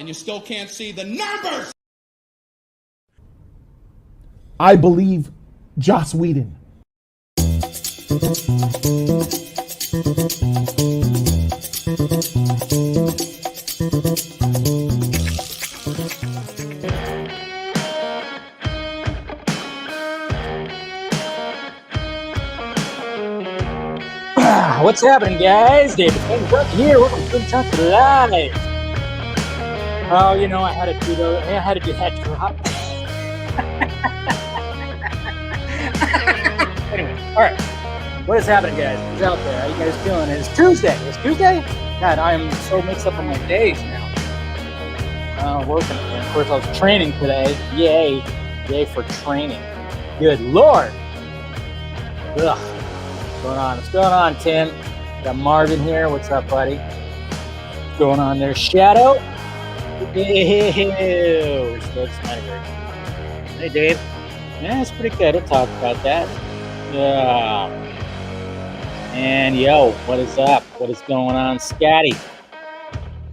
and you still can't see the numbers. I believe Joss Whedon. What's happening, guys? David here. Welcome to Talk Live. Oh, you know, I had to do that drop. Anyway, all right. What is happening, guys? Who's out there? How you guys doing? It's Tuesday. It's Tuesday? God, I am so mixed up on my days now. Working. And of course, I was training today. Yay. Yay for training. Good Lord. Ugh. What's going on, Tim? Got Marvin here. What's up, buddy? What's going on there? Shadow? Ew. Hey, Dave. Yeah, it's pretty good. We'll talk about that. Yeah. And yo, what is up? What is going on, Scotty?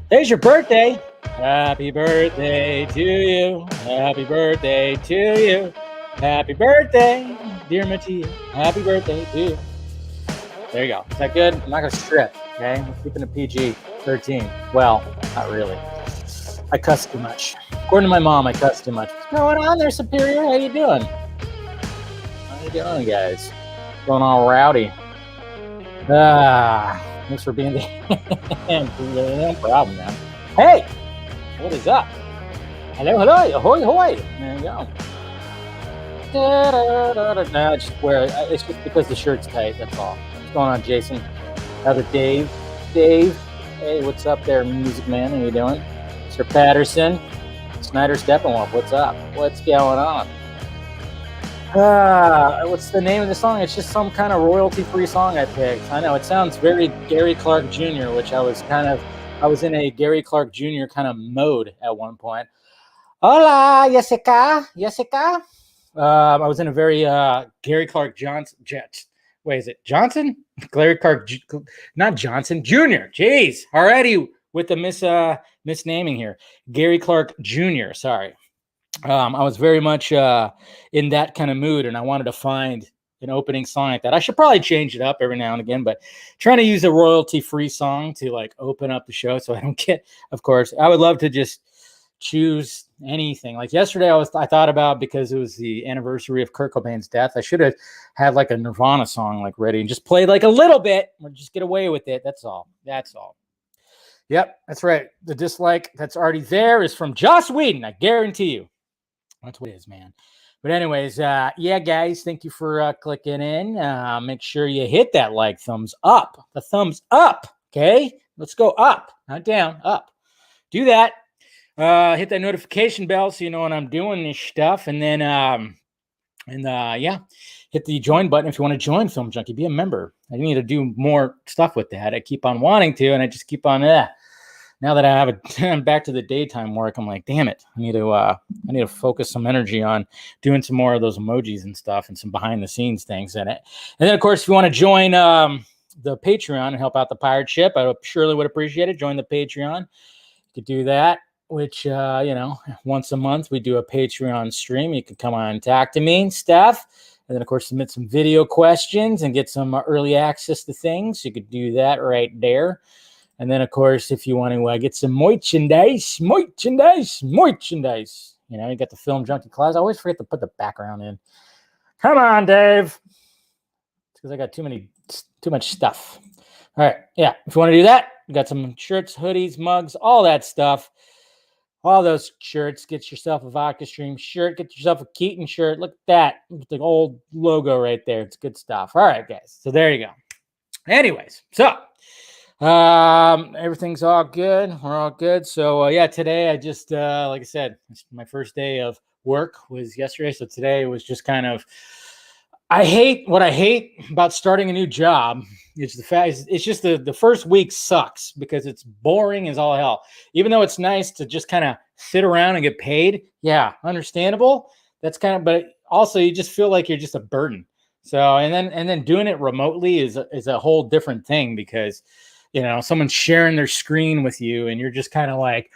Today's your birthday. Happy birthday to you. Happy birthday to you. Happy birthday, dear Mattia. Happy birthday to you. There you go. Is that good? I'm not going to strip, okay? I'm keeping it PG-13. Well, not really. I cuss too much. According to my mom, I cuss too much. What's going on there, Superior? How you doing? How you doing, guys? Going all rowdy. Thanks for being there. No problem, man. Hey! What is up? Hello, hello. Ahoy, ahoy. There you go. No, it's just because the shirt's tight, that's all. What's going on, Jason? Another Dave. Dave, hey, what's up there, music man? How you doing? Mr. Patterson, Snyder Steppenwolf, what's up? What's going on? What's the name of the song? It's just some kind of royalty-free song I picked. I know, it sounds very Gary Clark Jr., which I was in a Gary Clark Jr. kind of mode at one point. Hola, Jessica. Jessica? I was in a very Gary Clark Johnson. Wait, is it Johnson? Gary Clark, not Johnson, Jr. Jeez, already with the misnaming here. Gary Clark Jr. Sorry. I was very much in that kind of mood, and I wanted to find an opening song like that. I should probably change it up every now and again, but trying to use a royalty-free song to like open up the show so I don't get. Of course, I would love to just choose anything. Like yesterday, I thought about, because it was the anniversary of Kurt Cobain's death, I should have had like a Nirvana song like ready and just played like a little bit or just get away with it. That's all. Yep, that's right. The dislike that's already there is from Joss Whedon. I guarantee you. That's what it is, man. But anyways, yeah, guys, thank you for clicking in. Make sure you hit that like thumbs up. The thumbs up, okay? Let's go up, not down, up. Do that. Hit that notification bell so you know when I'm doing this stuff. And then, yeah, hit the join button if you want to join Film Junkie. Be a member. I need to do more stuff with that. I keep on wanting to, and I just keep on, now that I'm back to the daytime work, I'm like, damn it. I need to focus some energy on doing some more of those emojis and stuff and some behind the scenes things in it. And then, of course, if you want to join the Patreon and help out the pirate ship, I surely would appreciate it. Join the Patreon. You could do that, which, once a month we do a Patreon stream. You can come on and talk to me and stuff. And then, of course, submit some video questions and get some early access to things. You could do that right there. And then, of course, if you want to get some merchandise, you got the Film Junkie class. I always forget to put the background in. Come on, Dave. It's because I got too much stuff. All right. Yeah. If you want to do that, you got some shirts, hoodies, mugs, all that stuff. All those shirts. Get yourself a Vodka Stream shirt. Get yourself a Keaton shirt. Look at that. With the old logo right there. It's good stuff. All right, guys. So there you go. Anyways, so everything's all good. We're all good. So yeah, today I just like I said, my first day of work was yesterday. So today was just kind of, I hate about starting a new job. It's the fact it's just the first week sucks because it's boring as all hell. Even though it's nice to just kind of sit around and get paid. Yeah, understandable. That's kind of, but also you just feel like you're just a burden. So and then doing it remotely is a whole different thing because someone's sharing their screen with you and you're just kind of like,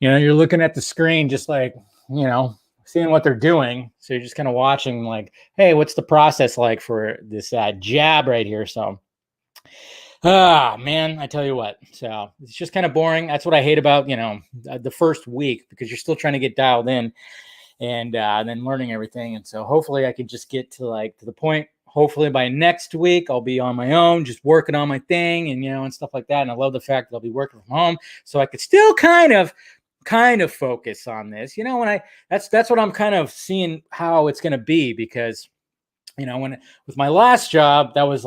you're looking at the screen, just like, seeing what they're doing. So you're just kind of watching like, hey, what's the process like for this jab right here? So, man, I tell you what. So it's just kind of boring. That's what I hate about, the first week, because you're still trying to get dialed in and then learning everything. And so hopefully I can just get to the point. Hopefully by next week, I'll be on my own, just working on my thing and stuff like that. And I love the fact that I'll be working from home, so I could still kind of focus on this, that's what I'm kind of seeing how it's going to be, because, with my last job, that was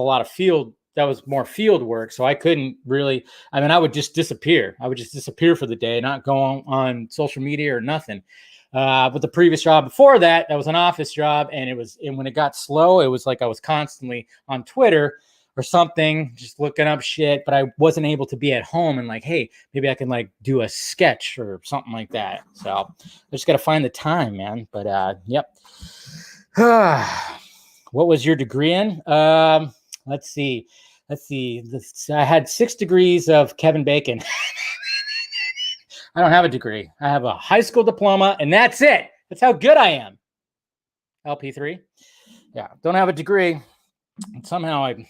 more field work. So I couldn't really, I would just disappear. I would just disappear for the day, not go on social media or nothing. But the previous job before that was an office job. And when it got slow, it was like I was constantly on Twitter or something, just looking up shit, but I wasn't able to be at home and like, hey, maybe I can do a sketch or something like that. So I just got to find the time, man. But yep. What was your degree in? Let's see. I had 6 degrees of Kevin Bacon. I don't have a degree. I have a high school diploma, and that's it. That's how good I am. LP3. Yeah, don't have a degree. And somehow I,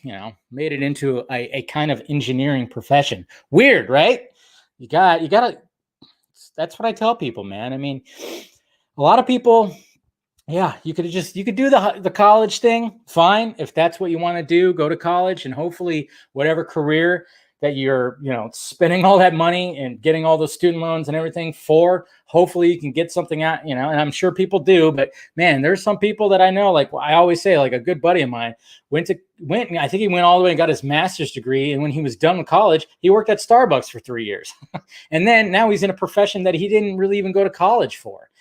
made it into a kind of engineering profession. Weird, right? You gotta, that's what I tell people, man. A lot of people, yeah, you could do the college thing. Fine. If that's what you want to do, go to college, and hopefully whatever career that you're, spending all that money and getting all those student loans and everything for, hopefully you can get something out, and I'm sure people do, but man, there's some people that I know, like I always say, like a good buddy of mine I think he went all the way and got his master's degree. And when he was done with college, he worked at Starbucks for 3 years. And then now he's in a profession that he didn't really even go to college for.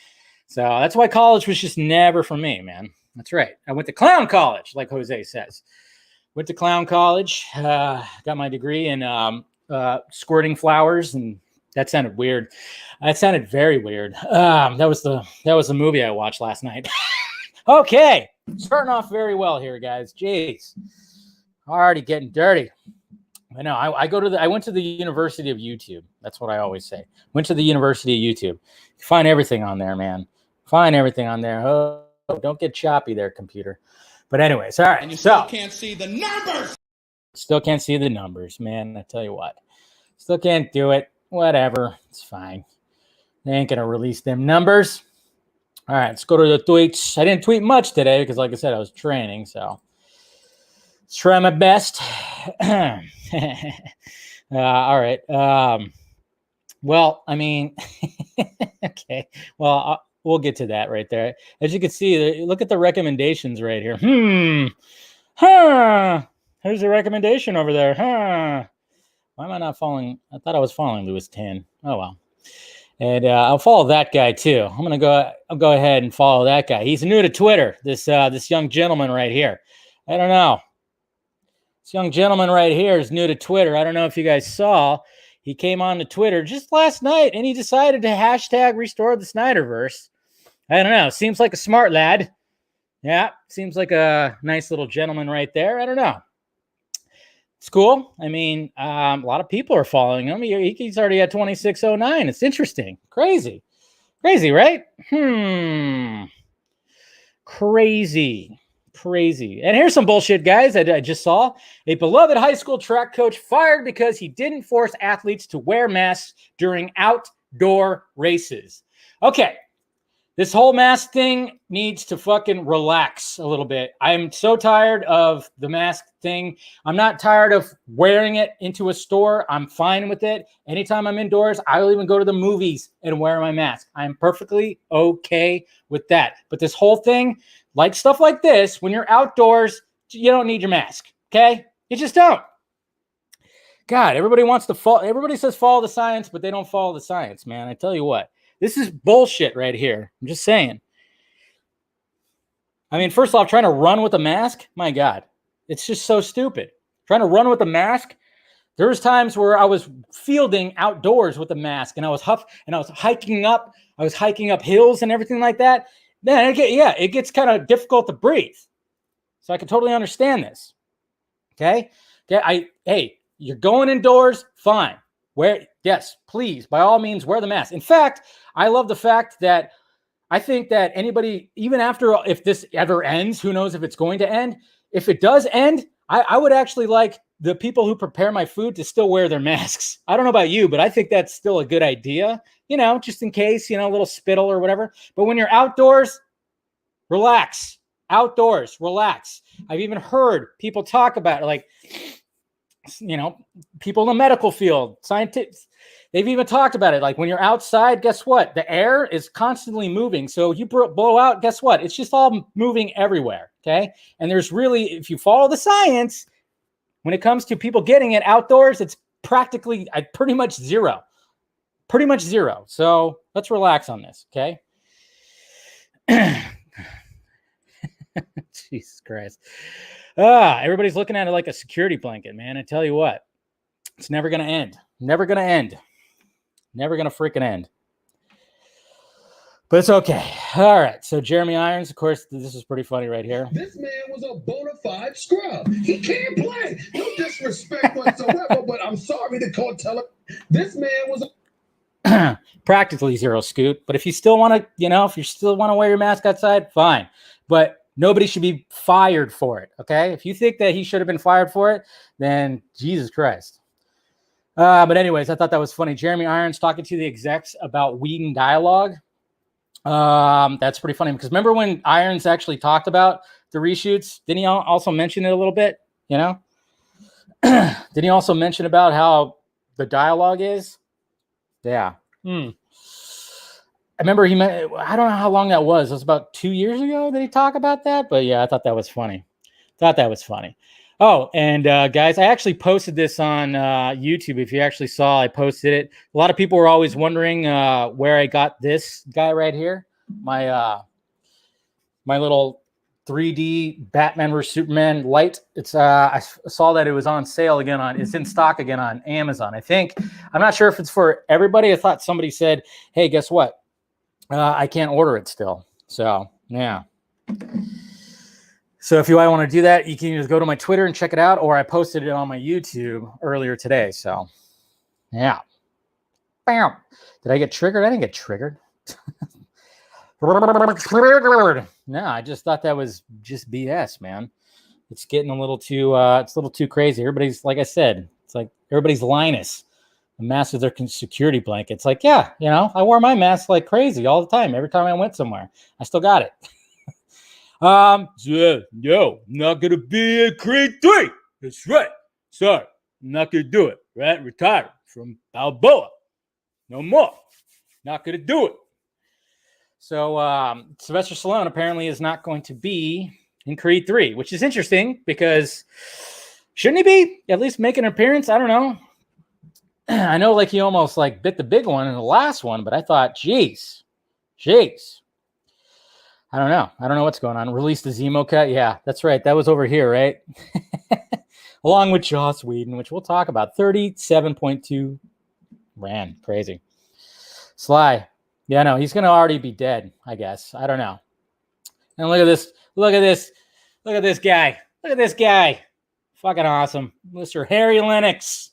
So that's why college was just never for me, man. That's right. I went to clown college, like Jose says. Went to clown college, got my degree in squirting flowers, and that sounded weird. That sounded very weird. That was the movie I watched last night. Okay, starting off very well here, guys. Jeez, already getting dirty. I know. I went to the University of YouTube. That's what I always say. Went to the University of YouTube. You find everything on there, man. Find everything on there. Oh, don't get choppy there, computer. But anyways, all right. And you still can't see the numbers. Still can't see the numbers, man. I tell you what. Still can't do it. Whatever. It's fine. They ain't going to release them numbers. All right, let's go to the tweets. I didn't tweet much today because, like I said, I was training. So let's try my best. All right. Well, okay. Well, we'll get to that right there. As you can see, look at the recommendations right here. Here's a recommendation over there. Why am I not following? I thought I was following Louis Tan. Oh, well. And I'll follow that guy too. I'll go ahead and follow that guy. He's new to Twitter. This young gentleman right here. I don't know. This young gentleman right here is new to Twitter. I don't know if you guys saw. He came on to Twitter just last night, and he decided to hashtag restore the Snyderverse. I don't know. Seems like a smart lad. Yeah, seems like a nice little gentleman right there. I don't know. It's cool. A lot of people are following him. He's already at 2609. It's interesting. Crazy, right? Crazy. And here's some bullshit, guys. I just saw a beloved high school track coach fired because he didn't force athletes to wear masks during outdoor races. Okay. This whole mask thing needs to fucking relax a little bit. I'm so tired of the mask thing. I'm not tired of wearing it into a store. I'm fine with it. Anytime I'm indoors, I'll even go to the movies and wear my mask. I'm perfectly okay with that. But this whole thing, like stuff like this, when you're outdoors, you don't need your mask, okay? You just don't. God, everybody wants to follow. Everybody says follow the science, but they don't follow the science, man. I tell you what. This is bullshit right here. I'm just saying. First off, trying to run with a mask, my God, it's just so stupid. Trying to run with a mask. There was times where I was fielding outdoors with a mask, and I was hiking up. I was hiking up hills and everything like that. Then it gets kind of difficult to breathe. So I can totally understand this. Okay. Hey, you're going indoors, fine. Yes, please, by all means, wear the mask. In fact, I love the fact that I think that anybody, even after, if this ever ends, who knows if it's going to end, if it does end, I would actually like the people who prepare my food to still wear their masks. I don't know about you, but I think that's still a good idea, just in case, a little spittle or whatever. But when you're outdoors, relax. Outdoors, relax. I've even heard people talk about it, like, people in the medical field, scientists, they've even talked about it. Like when you're outside, guess what? The air is constantly moving. So you blow out, guess what? It's just all moving everywhere. Okay. And there's really, if you follow the science, when it comes to people getting it outdoors, it's practically pretty much zero. Pretty much zero. So let's relax on this. Okay. Jesus Christ. Everybody's looking at it like a security blanket, man. I tell you what, it's never going to end. Never going to end. Never going to freaking end. But it's okay. All right. So Jeremy Irons, of course, this is pretty funny right here. This man was a bona fide scrub. He can't play. No disrespect whatsoever, but I'm sorry to tell him. This man was practically zero, Scoot. But if you still want to, if you still want to wear your mask outside, fine. But nobody should be fired for it, okay? If you think that he should have been fired for it, then Jesus Christ. But anyways, I thought that was funny. Jeremy Irons talking to the execs about Whedon dialogue. That's pretty funny because remember when Irons actually talked about the reshoots? Didn't he also mention it a little bit? Didn't he also mention about how the dialogue is? Yeah. I remember I don't know how long that was. It was about 2 years ago that he talked about that. But yeah, I thought that was funny. Oh, and guys, I actually posted this on YouTube. If you actually saw, I posted it. A lot of people were always wondering where I got this guy right here. My little 3D Batman vs Superman light. It's I saw that it was on sale again it's in stock again on Amazon. I'm not sure if it's for everybody. I thought somebody said, hey, guess what? I can't order it still. So, yeah. So if you want to do that, you can just go to my Twitter and check it out, or I posted it on my YouTube earlier today. So, yeah. Bam. Did I get triggered? I didn't get triggered. No, I just thought that was just BS, man. It's getting a little too crazy. Everybody's, like I said, it's like everybody's Linus. The mask is their security blanket. It's like, yeah, I wore my mask like crazy all the time. Every time I went somewhere, I still got it. No, not gonna be in Creed 3. That's right. Sorry, I'm not gonna do it. Right, retired from Balboa. No more. Not gonna do it. So Sylvester Stallone apparently is not going to be in Creed 3, which is interesting because shouldn't he be at least make an appearance? I don't know. I know, like he almost like bit the big one in the last one, but I thought, jeez. I don't know what's going on. Release the Zemo cut. Yeah, that's right. That was over here, right? Along with Joss Whedon, which we'll talk about. 37.2 ran. Crazy. Sly. Yeah, no, he's going to already be dead, I guess. I don't know. And look at this. Look at this. Look at this guy. Look at this guy. Fucking awesome. Mr. Harry Lennox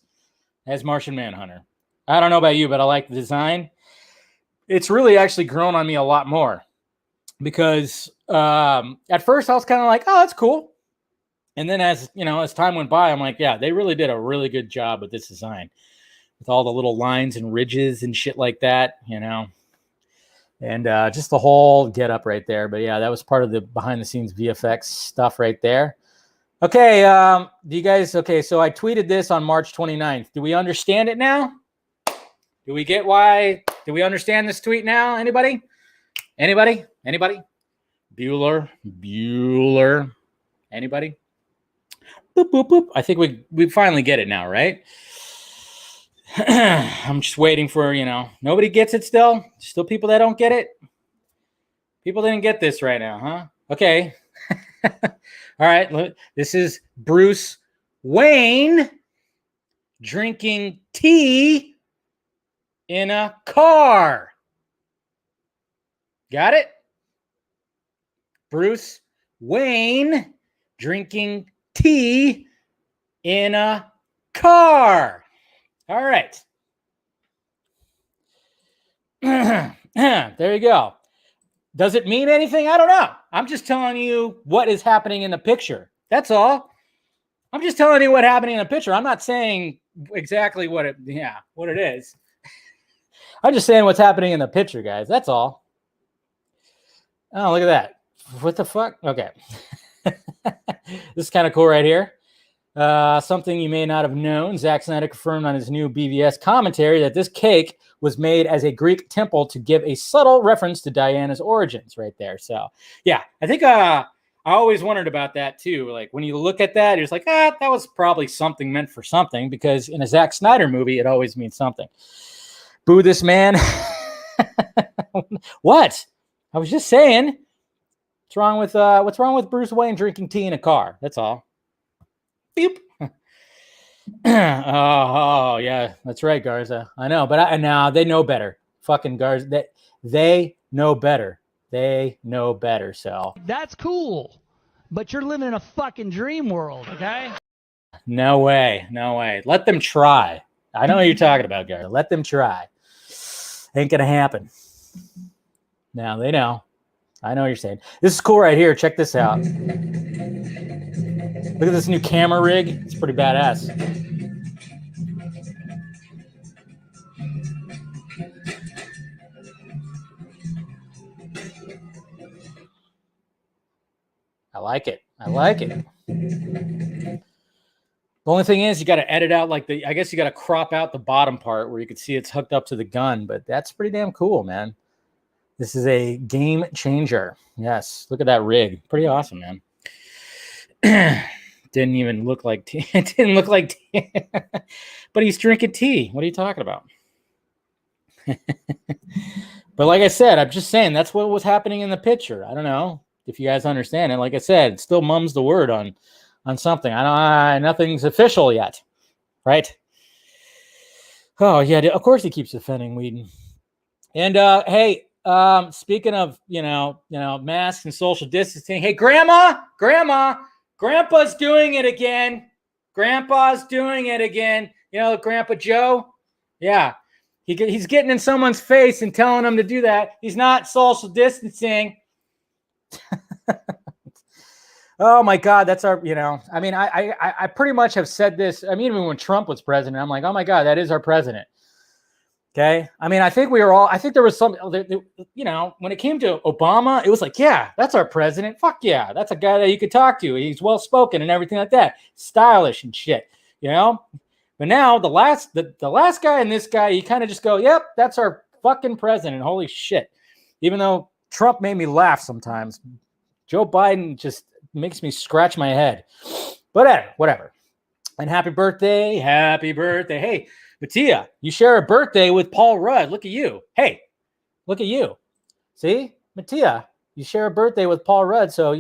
as Martian Manhunter. I don't know about you, but I like the design. It's really actually grown on me a lot more. Because at first I was kind of like, oh, that's cool. And then as time went by, I'm like, yeah, they really did a really good job with this design. With all the little lines and ridges and shit like that, And just the whole get up right there. But yeah, that was part of the behind the scenes VFX stuff right there. Okay, do you guys, so I tweeted this on March 29th. Do we understand it now? Do we get why? Do we understand this tweet now? Anybody? Bueller. Anybody? Boop, boop, boop. I think we finally get it now, right? I'm just waiting for, nobody gets it still? Still people that don't get it? People didn't get this right now, huh? Okay. All right. Look, this is Bruce Wayne drinking tea in a car. Got it? Bruce Wayne drinking tea in a car. All right. There you go. Does it mean anything? I don't know. I'm just telling you what is happening in the picture. That's all. I'm just telling you what's happening in the picture. I'm not saying exactly what it is. I'm just saying what's happening in the picture, guys. That's all. Oh, look at that. What the fuck? Okay. This is kind of cool right here. Something you may not have known. Zack Snyder confirmed on his new BVS commentary that this cake was made as a Greek temple to give a subtle reference to Diana's origins right there. So, yeah, I think I always wondered about that too. Like when you look at that, you're just like, that was probably something meant for something, because in a Zack Snyder movie, it always means something. Boo this man. What? I was just saying. What's wrong with Bruce Wayne drinking tea in a car? That's all. Beep. Oh, yeah, that's right, Garza. I know, but now they know better. Fucking Garza, they know better. They know better. So that's cool, but you're living in a fucking dream world, okay? No way. Let them try. I know what you're talking about, Garza. Let them try. Ain't gonna happen. Now they know. I know what you're saying. This is cool right here. Check this out. Look at this new camera rig. It's pretty badass. I like it. The only thing is you got to edit out I guess you got to crop out the bottom part where you can see it's hooked up to the gun, but that's pretty damn cool, man. This is a game changer. Yes. Look at that rig. Pretty awesome, man. Didn't even look like tea. It didn't look like tea. But he's drinking tea. What are you talking about? But like I said, I'm just saying that's what was happening in the picture. I don't know if you guys understand it. Like I said, it still mum's the word on something. Nothing's official yet. Right? Oh, yeah. Of course he keeps defending Whedon. And hey, speaking of, masks and social distancing. Hey, Grandpa's doing it again. Grandpa Joe. Yeah. He's getting in someone's face and telling them to do that. He's not social distancing. Oh my God. That's our, I pretty much have said this. I mean, even when Trump was president, I'm like, oh my God, that is our president. Okay. I mean, I think there was some, when it came to Obama, it was like, yeah, that's our president. Fuck yeah. That's a guy that you could talk to. He's well-spoken and everything like that. Stylish and shit, But now the last guy and this guy, you kind of just go, yep, that's our fucking president. Holy shit. Even though Trump made me laugh sometimes, Joe Biden just makes me scratch my head. But whatever. And happy birthday. Hey, Mattia, you share a birthday with Paul Rudd. Look at you. Hey, look at you. See? Mattia, you share a birthday with Paul Rudd. So,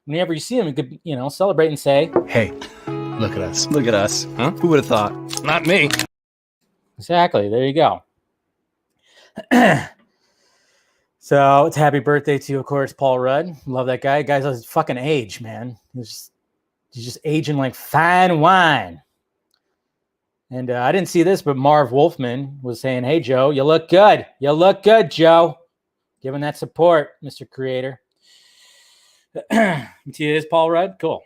whenever you see him, you could, celebrate and say, hey, look at us. Look at us. Huh? Who would have thought? Not me. Exactly. There you go. So it's happy birthday to, of course, Paul Rudd. Love that guy. Guy's his fucking age, man. He's just aging like fine wine. And I didn't see this, but Marv Wolfman was saying, hey, Joe, you look good. You look good, Joe. Giving that support, Mr. Creator. See, it is Paul Rudd? Cool.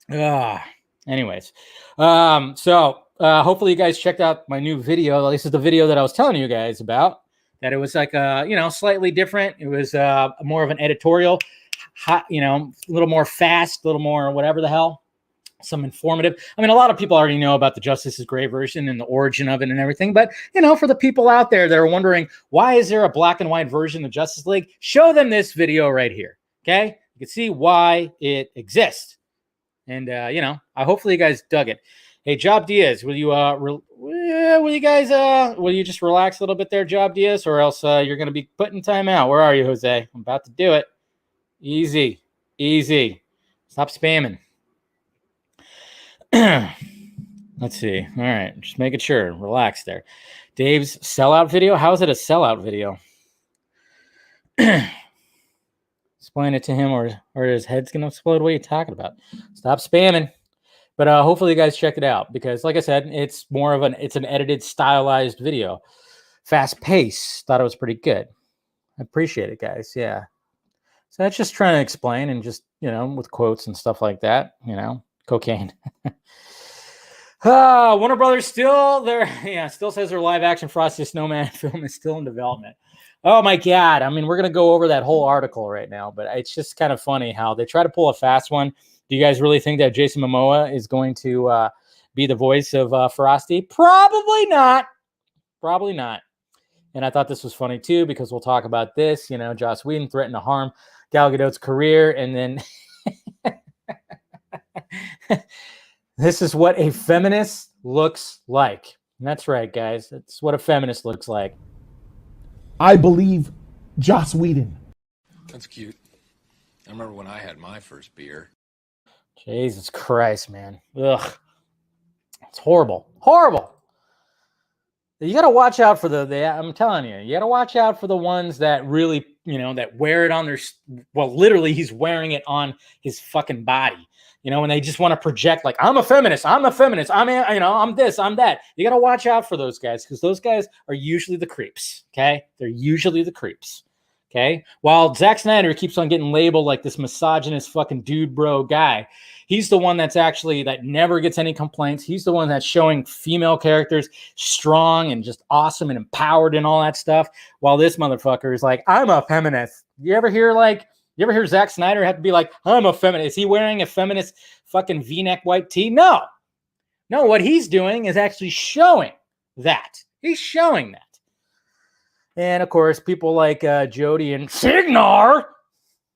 Anyways. So hopefully you guys checked out my new video. This is the video that I was telling you guys about. That it was like, slightly different. It was more of an editorial, a little more fast, a little more whatever the hell. Some informative. I mean, a lot of people already know about the Justice is Gray version and the origin of it and everything. But, for the people out there that are wondering, why is there a black and white version of Justice League? Show them this video right here. Okay? You can see why it exists. And, hopefully you guys dug it. Hey, Job Diaz, will you just relax a little bit there, Job Diaz, or else you're going to be put in timeout. Where are you, Jose? I'm about to do it. Easy. Stop spamming. Let's see. All right. Just making sure. Relax there. Dave's sellout video. How is it a sellout video? Explain it to him or his head's going to explode. What are you talking about? Stop spamming. But hopefully you guys check it out because, like I said, it's more of it's an edited, stylized video. fast pace. Thought it was pretty good. I appreciate it, guys. Yeah. So that's just trying to explain and just, with quotes and stuff like that, cocaine. Warner Brothers still there. Yeah, still says their live action Frosty the Snowman film is still in development. Oh my God. I mean, we're going to go over that whole article right now, but it's just kind of funny how they try to pull a fast one. Do you guys really think that Jason Momoa is going to be the voice of Frosty? Probably not. Probably not. And I thought this was funny too, because we'll talk about this. Joss Whedon threatened to harm Gal Gadot's career. And then this is what a feminist looks like. And that's right, guys. That's what a feminist looks like. I believe Joss Whedon. That's cute. I remember when I had my first beer. Jesus Christ, man. Ugh. It's horrible. Horrible. You got to watch out for I'm telling you got to watch out for the ones that really, that wear it on their, well, literally he's wearing it on his fucking body, when they just want to project like, I'm a feminist, I'm this, I'm that. You got to watch out for those guys, because those guys are usually the creeps. Okay. They're usually the creeps. Okay. While Zack Snyder keeps on getting labeled like this misogynist fucking dude bro guy, he's the one that never gets any complaints. He's the one that's showing female characters strong and just awesome and empowered and all that stuff. While this motherfucker is like, I'm a feminist. You ever hear Zack Snyder have to be like, I'm a feminist? Is he wearing a feminist fucking V-neck white tee? No. No, what he's doing is actually showing that. He's showing that. And, of course, people like Jody and Signar,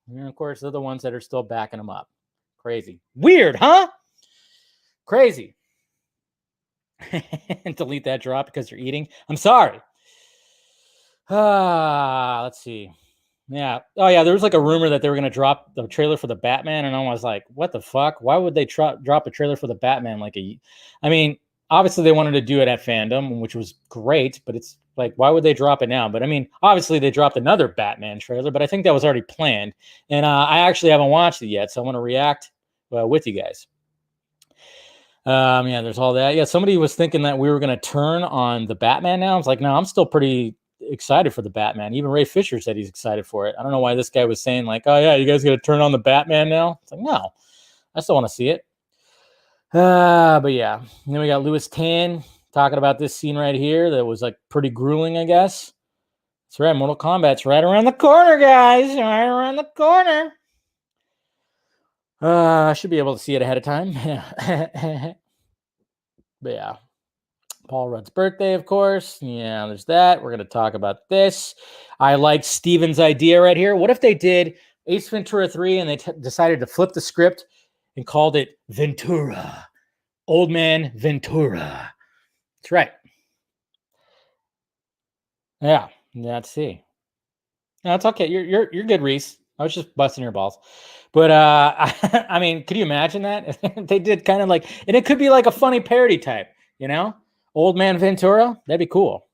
and, of course, they're the ones that are still backing him up. Crazy. Weird, huh? Crazy. Delete that drop because you're eating. I'm sorry. Let's see. Yeah. Oh, yeah, there was like a rumor that they were going to drop the trailer for the Batman, and I was like, what the fuck? Why would they drop a trailer for the Batman? Obviously, they wanted to do it at Fandom, which was great, but it's like, why would they drop it now? But obviously, they dropped another Batman trailer, but I think that was already planned. And I actually haven't watched it yet, so I want to react with you guys. Yeah, there's all that. Yeah, somebody was thinking that we were going to turn on the Batman now. I was like, no, I'm still pretty excited for the Batman. Even Ray Fisher said he's excited for it. I don't know why this guy was saying like, oh, yeah, you guys going to turn on the Batman now? It's like, no, I still want to see it. But yeah, and then we got Louis Tan talking about this scene right here that was like pretty grueling, I guess. That's right, Mortal Kombat's right around the corner, guys. Right around the corner. I should be able to see it ahead of time. But yeah, Paul Rudd's birthday, of course. Yeah, there's that. We're going to talk about this. I like Steven's idea right here. What if they did Ace Ventura 3 and they decided to flip the script and called it Ventura. Old Man Ventura. That's right. Yeah, let's see. No, it's okay. You're good, Reese. I was just busting your balls. But could you imagine that? They did kind of like, and it could be like a funny parody type, Old Man Ventura. That'd be cool.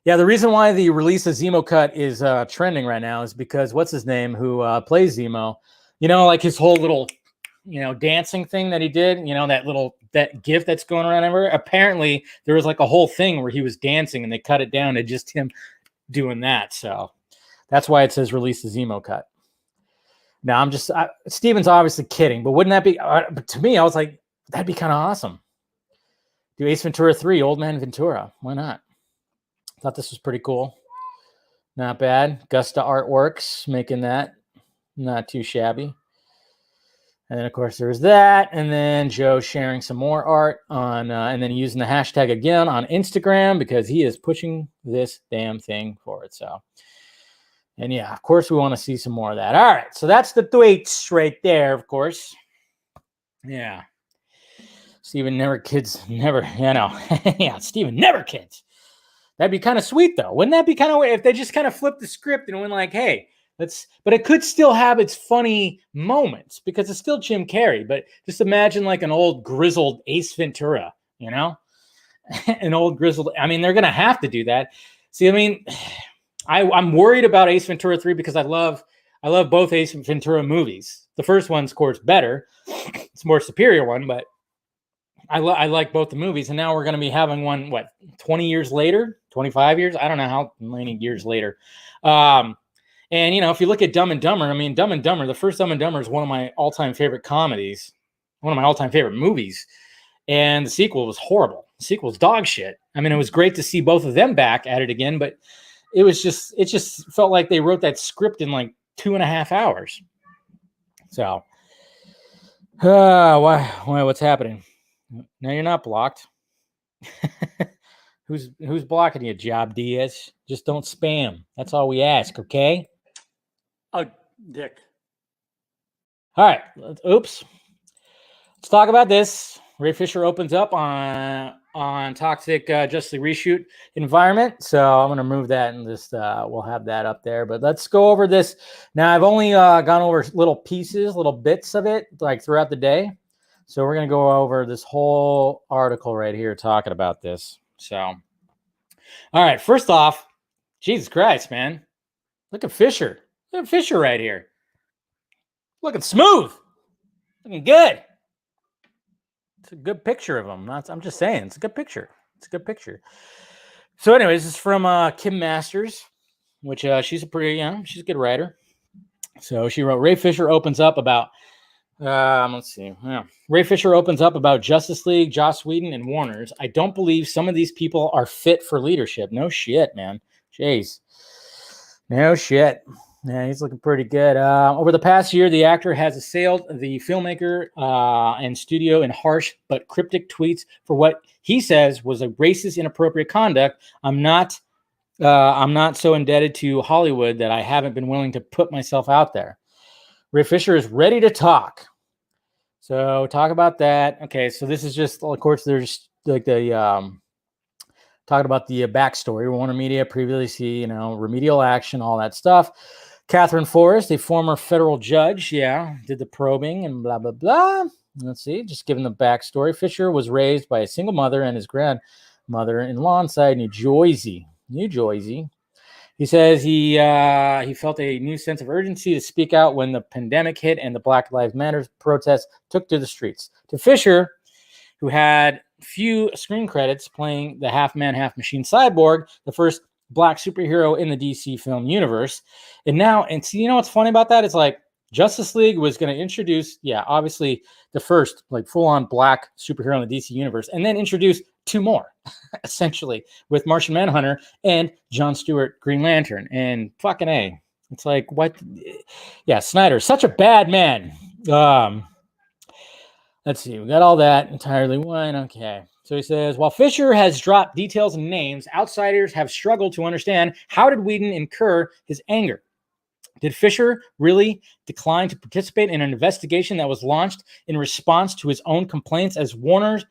Yeah, the reason why the release of Zemo Cut is trending right now is because what's his name who plays Zemo, like his whole little, dancing thing that he did, that gif that's going around everywhere. Apparently there was like a whole thing where he was dancing and they cut it down to just him doing that. So that's why it says release the Zemo Cut. Now Steven's obviously kidding, but wouldn't that be, to me, I was like, that'd be kind of awesome. Do Ace Ventura 3, Old Man Ventura. Why not? Thought this was pretty cool. Not bad. Gusta Artworks making that. Not too shabby. And then, of course, there's that. And then Joe sharing some more art on, and then using the hashtag again on Instagram because he is pushing this damn thing forward. So, and yeah, of course, we want to see some more of that. All right. So that's the tweets right there, of course. Yeah. Steven never kids, never, yeah, Steven never kids. That'd be kind of sweet, though. Wouldn't that be kind of weird if they just kind of flipped the script and went like, hey, but it could still have its funny moments because it's still Jim Carrey. But just imagine like an old grizzled Ace Ventura, an old grizzled. They're going to have to do that. See, I'm worried about Ace Ventura 3 because I love both Ace Ventura movies. The first one's, of course, better. It's a more superior one, but I like both the movies. And now we're going to be having one, 20 years later, 25 years. I don't know how many years later. And, you know, if you look at Dumb and Dumber, I mean, Dumb and Dumber, the first Dumb and Dumber is one of my all-time favorite comedies, one of my all-time favorite movies. And the sequel was horrible. The sequel was dog shit. I mean, it was great to see both of them back at it again, but it just felt like they wrote that script in like 2.5 hours. So, why, what's happening? No, you're not blocked. Who's blocking you, Job Diaz? Just don't spam. That's all we ask, okay? Oh, Dick. All right. Oops. Let's talk about this. Ray Fisher opens up on toxic Justice League reshoot environment. So I'm going to move that and just we'll have that up there. But let's go over this. Now, I've only gone over little pieces, little bits of it, like throughout the day. So we're going to go over this whole article right here talking about this. So, all right. First off, Jesus Christ, man. Look at Fisher. Look at Fisher right here. Looking smooth. Looking good. It's a good picture of him. I'm just saying. It's a good picture. It's a good picture. So anyways, this is from Kim Masters, which she's a good writer. So she wrote, Ray Fisher opens up about, let's see. Yeah. Ray Fisher opens up about Justice League, Joss Whedon, and Warner's. I don't believe some of these people are fit for leadership. No shit, man. Jeez. No shit. Yeah, he's looking pretty good. Over the past year, the actor has assailed the filmmaker and studio in harsh but cryptic tweets for what he says was a racist, inappropriate conduct. I'm not so indebted to Hollywood that I haven't been willing to put myself out there. Ray Fisher is ready to talk. So talk about that. Okay, so this is just, of course, there's like the talking about the backstory. Warner Media previously, remedial action, all that stuff. Catherine Forrest, a former federal judge, did the probing and blah, blah, blah. Let's see, just giving the backstory. Fisher was raised by a single mother and his grandmother in Lawnside, New Jersey. He says he felt a new sense of urgency to speak out when the pandemic hit and the Black Lives Matter protests took to the streets. To Fisher, who had few screen credits playing the half-man, half-machine Cyborg, the first Black superhero in the DC film universe. And see, you know what's funny about that? It's like Justice League was going to introduce, obviously the first like full-on Black superhero in the DC universe, and then introduce two more, essentially, with Martian Manhunter and John Stewart Green Lantern. And fucking A. It's like, what? Yeah, Snyder, such a bad man. Let's see, we got all that entirely. One, okay. So he says, while Fisher has dropped details and names, outsiders have struggled to understand how did Whedon incur his anger. Did Fisher really decline to participate in an investigation that was launched in response to his own complaints as Warner's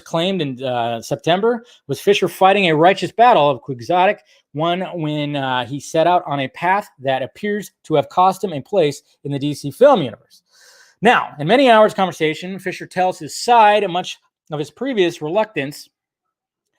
claimed in September? Was Fisher fighting a righteous battle of quixotic one when he set out on a path that appears to have cost him a place in the DC film universe? Now, in many hours conversation, Fisher tells his side, much of his previous reluctance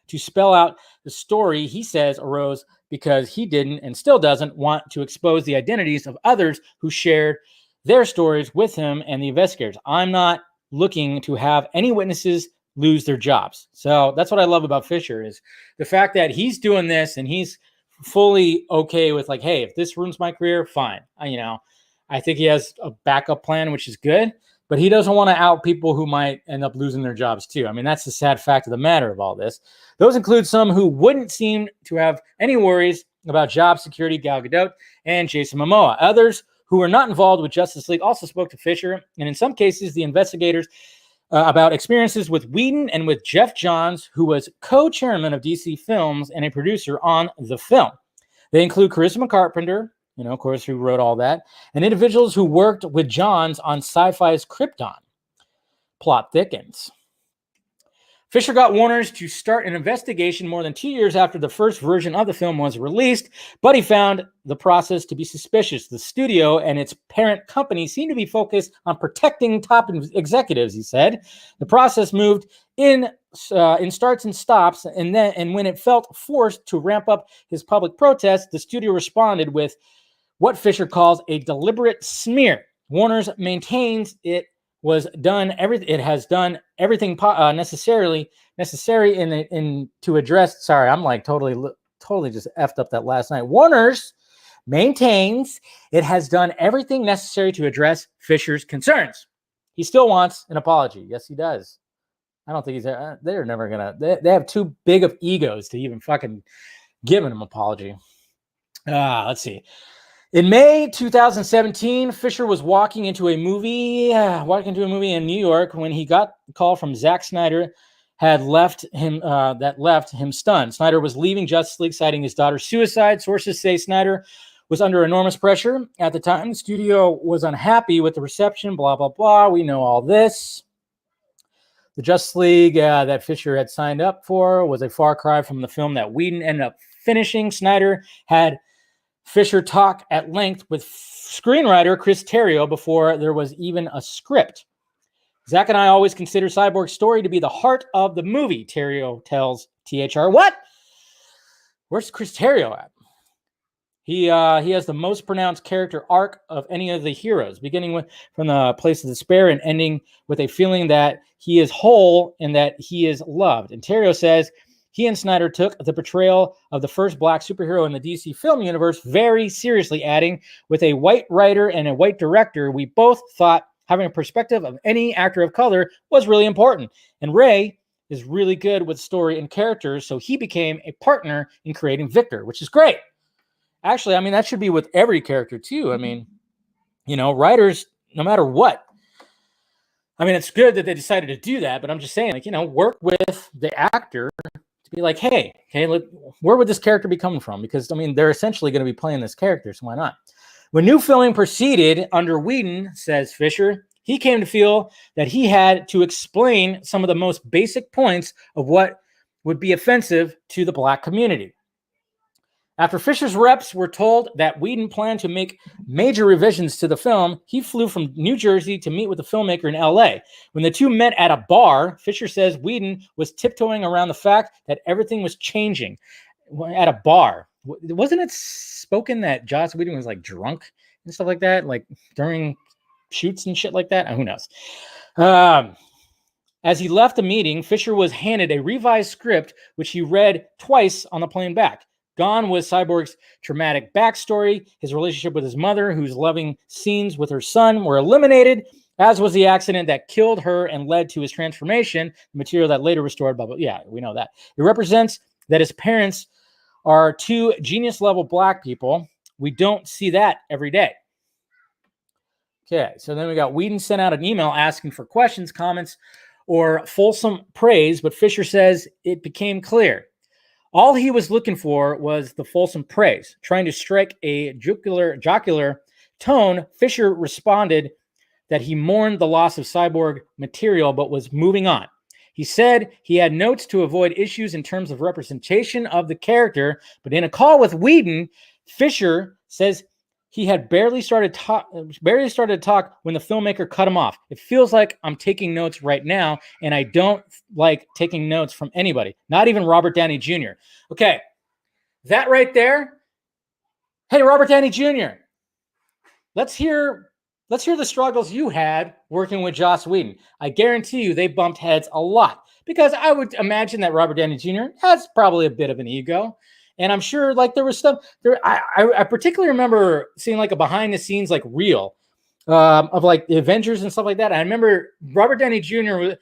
to spell out the story he says arose because he didn't and still doesn't want to expose the identities of others who shared their stories with him and the investigators. I'm not looking to have any witnesses lose their jobs. So that's what I love about Fisher is the fact that he's doing this and he's fully okay with like, hey, if this ruins my career, fine. I think he has a backup plan, which is good, but he doesn't want to out people who might end up losing their jobs too. I mean, that's the sad fact of the matter of all this. Those include some who wouldn't seem to have any worries about job security, Gal Gadot and Jason Momoa. Others who are not involved with Justice League also spoke to Fisher, and in some cases, the investigators about experiences with Whedon and with Jeff Johns, who was co-chairman of DC Films and a producer on the film. They include Charisma Carpenter, of course, who wrote all that, and individuals who worked with Johns on Sci-Fi's Krypton. Plot thickens. Fisher got Warner's to start an investigation more than 2 years after the first version of the film was released, but he found the process to be suspicious. The studio and its parent company seemed to be focused on protecting top executives, he said. The process moved in starts and stops, and when it felt forced to ramp up his public protest, the studio responded with what Fisher calls a deliberate smear. Warner's maintains it was done it has done everything necessary in to address. Sorry, I'm like totally just effed up that last night. Warner's maintains it has done everything necessary to address Fisher's concerns. He still wants an apology. Yes, he does. I don't think he's. They're never gonna. They have too big of egos to even fucking give him an apology. Let's see. In May 2017, Fisher was walking into a movie in New York when he got a call from Zack Snyder had left him stunned. Snyder was leaving Justice League, citing his daughter's suicide. Sources say Snyder was under enormous pressure at the time. The studio was unhappy with the reception. Blah blah blah. We know all this. The Justice League that Fisher had signed up for was a far cry from the film that Whedon ended up finishing. Snyder had Fisher talk at length with screenwriter Chris Terrio before there was even a script. Zach and I always consider Cyborg's story to be the heart of the movie, Terrio tells THR. What? Where's Chris Terrio at? He has the most pronounced character arc of any of the heroes, beginning from the place of despair and ending with a feeling that he is whole and that he is loved. And Terrio says he and Snyder took the portrayal of the first black superhero in the DC film universe very seriously, adding, with a white writer and a white director, we both thought having a perspective of any actor of color was really important. And Ray is really good with story and characters, so he became a partner in creating Victor, which is great. Actually, I mean, that should be with every character too. I mean, writers, no matter what. I mean, it's good that they decided to do that, but I'm just saying, work with the actor to be like, hey, where would this character be coming from? Because, I mean, they're essentially going to be playing this character, so why not? When new filming proceeded under Whedon, says Fisher, he came to feel that he had to explain some of the most basic points of what would be offensive to the black community. After Fisher's reps were told that Whedon planned to make major revisions to the film, he flew from New Jersey to meet with the filmmaker in LA. When the two met at a bar, Fisher says Whedon was tiptoeing around the fact that everything was changing at a bar. Wasn't it spoken that Joss Whedon was like drunk and stuff like that, like during shoots and shit like that? Who knows? As he left the meeting, Fisher was handed a revised script, which he read twice on the plane back. Gone was Cyborg's traumatic backstory. His relationship with his mother, whose loving scenes with her son were eliminated, as was the accident that killed her and led to his transformation, the material that later restored, blah, blah. Yeah, we know that. It represents that his parents are two genius-level black people. We don't see that every day. Okay, so then we got Whedon sent out an email asking for questions, comments, or fulsome praise, but Fisher says it became clear. All he was looking for was the fulsome praise. Trying to strike a jocular tone, Fisher responded that he mourned the loss of Cyborg material but was moving on. He said he had notes to avoid issues in terms of representation of the character, but in a call with Whedon, Fisher says he had barely started to talk when the filmmaker cut him off. It feels like I'm taking notes right now, and I don't like taking notes from anybody, not even Robert Downey Jr. Okay, that right there. Hey, Robert Downey Jr., let's hear the struggles you had working with Joss Whedon. I guarantee you they bumped heads a lot, because I would imagine that Robert Downey Jr. has probably a bit of an ego. And I'm sure like there was stuff there. I particularly remember seeing like a behind the scenes like reel of like the Avengers and stuff like that. I remember Robert Downey Jr.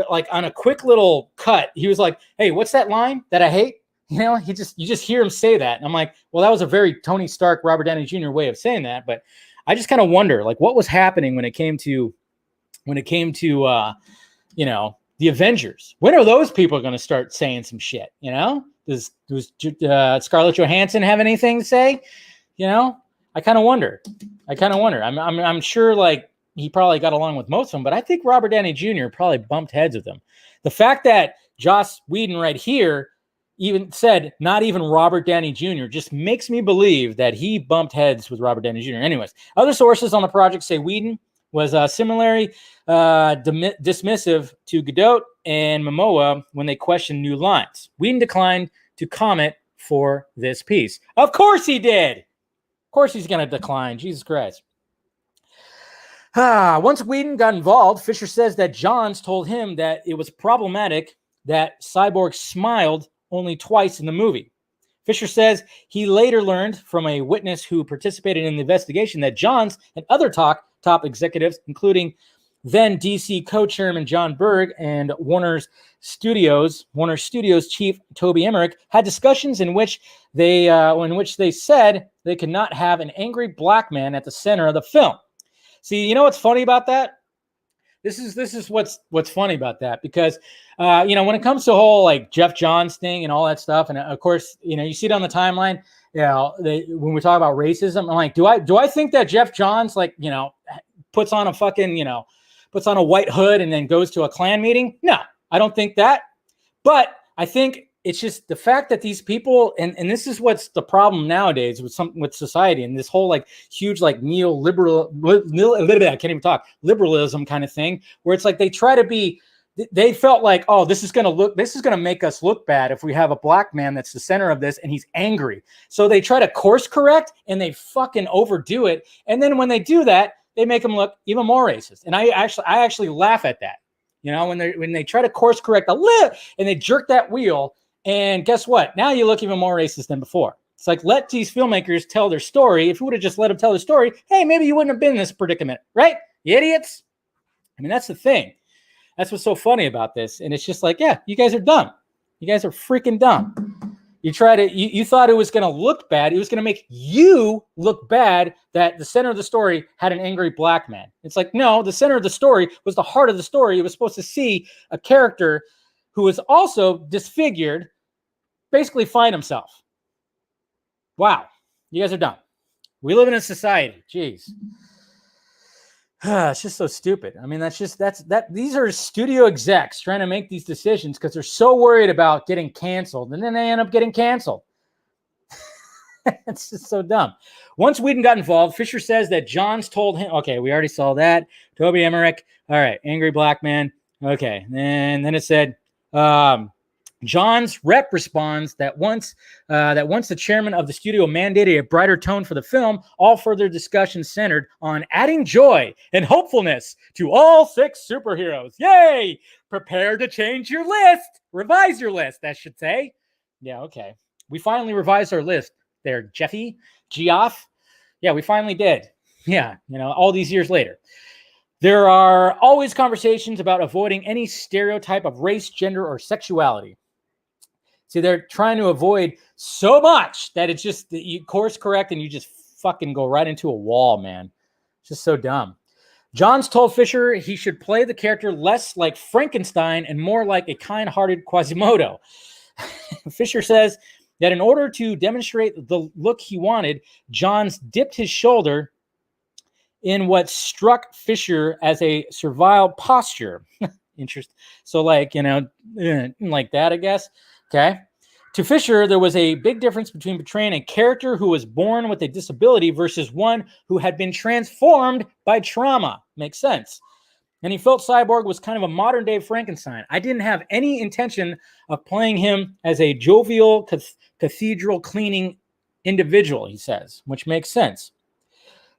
like on a quick little cut, he was like, "Hey, what's that line that I hate?" You just hear him say that. And I'm like, well, that was a very Tony Stark, Robert Downey Jr. way of saying that. But I just kind of wonder like what was happening when it came to the Avengers. When are those people going to start saying some shit? Does Scarlett Johansson have anything to say? I kind of wonder. I'm sure like he probably got along with most of them, but I think Robert Downey Jr. probably bumped heads with him. The fact that Joss Whedon right here even said not even Robert Downey Jr. just makes me believe that he bumped heads with Robert Downey Jr. Anyways, other sources on the project say Whedon was similarly dismissive to Gadot and Momoa when they questioned new lines. Whedon declined to comment for this piece. Of course he did. Of course he's going to decline. Jesus Christ. Once Whedon got involved, Fisher says that Johns told him that it was problematic that Cyborg smiled only twice in the movie. Fisher says he later learned from a witness who participated in the investigation that Johns and other top executives, including then DC co-chairman John Berg and Warner Studios chief Toby Emmerich, had discussions in which they said they could not have an angry black man at the center of the film. See, you know what's funny about that? This is what's funny about that, because when it comes to the whole like Jeff Johns thing and all that stuff, and of course you see it on the timeline. When we talk about racism, I'm like, do I think that Jeff Johns puts on a white hood and then goes to a Klan meeting? No, I don't think that. But I think it's just the fact that these people, and this is what's the problem nowadays with society and this whole like huge like liberalism kind of thing, where it's like they felt like, oh, this is going to make us look bad if we have a black man that's the center of this and he's angry. So they try to course correct and they fucking overdo it. And then when they do that, they make them look even more racist. And I actually laugh at that. When they try to course correct a little and they jerk that wheel, and guess what? Now you look even more racist than before. It's like, let these filmmakers tell their story. If you would have just let them tell their story, hey, maybe you wouldn't have been in this predicament, right? You idiots. I mean, that's the thing. That's what's so funny about this. And it's just like, yeah, you guys are dumb. You guys are freaking dumb. You thought it was going to look bad. It was going to make you look bad that the center of the story had an angry black man. It's like, no, the center of the story was the heart of the story. It was supposed to see a character who was also disfigured basically find himself. Wow. You guys are dumb. We live in a society. Jeez. It's just so stupid. I mean, these are studio execs trying to make these decisions because they're so worried about getting canceled, and then they end up getting canceled. It's just so dumb. Once Whedon got involved, Fisher says that Johns told him, okay, we already saw that. Toby Emmerich. All right. Angry black man. Okay. And then it said, John's rep responds that once the chairman of the studio mandated a brighter tone for the film, all further discussions centered on adding joy and hopefulness to all 6 superheroes. Yay! Prepare to change your list. Revise your list, I should say. Yeah, okay. We finally revised our list there, Geoff. Yeah, we finally did. Yeah, all these years later. There are always conversations about avoiding any stereotype of race, gender, or sexuality. See, they're trying to avoid so much that it's just that you course correct and you just fucking go right into a wall, man. It's just so dumb. Johns told Fisher he should play the character less like Frankenstein and more like a kind-hearted Quasimodo. Fisher says that in order to demonstrate the look he wanted, Johns dipped his shoulder in what struck Fisher as a servile posture. Interesting. So like that, I guess. Okay. To Fisher, there was a big difference between portraying a character who was born with a disability versus one who had been transformed by trauma. Makes sense. And he felt Cyborg was kind of a modern-day Frankenstein. I didn't have any intention of playing him as a jovial, cathedral-cleaning individual, he says, which makes sense.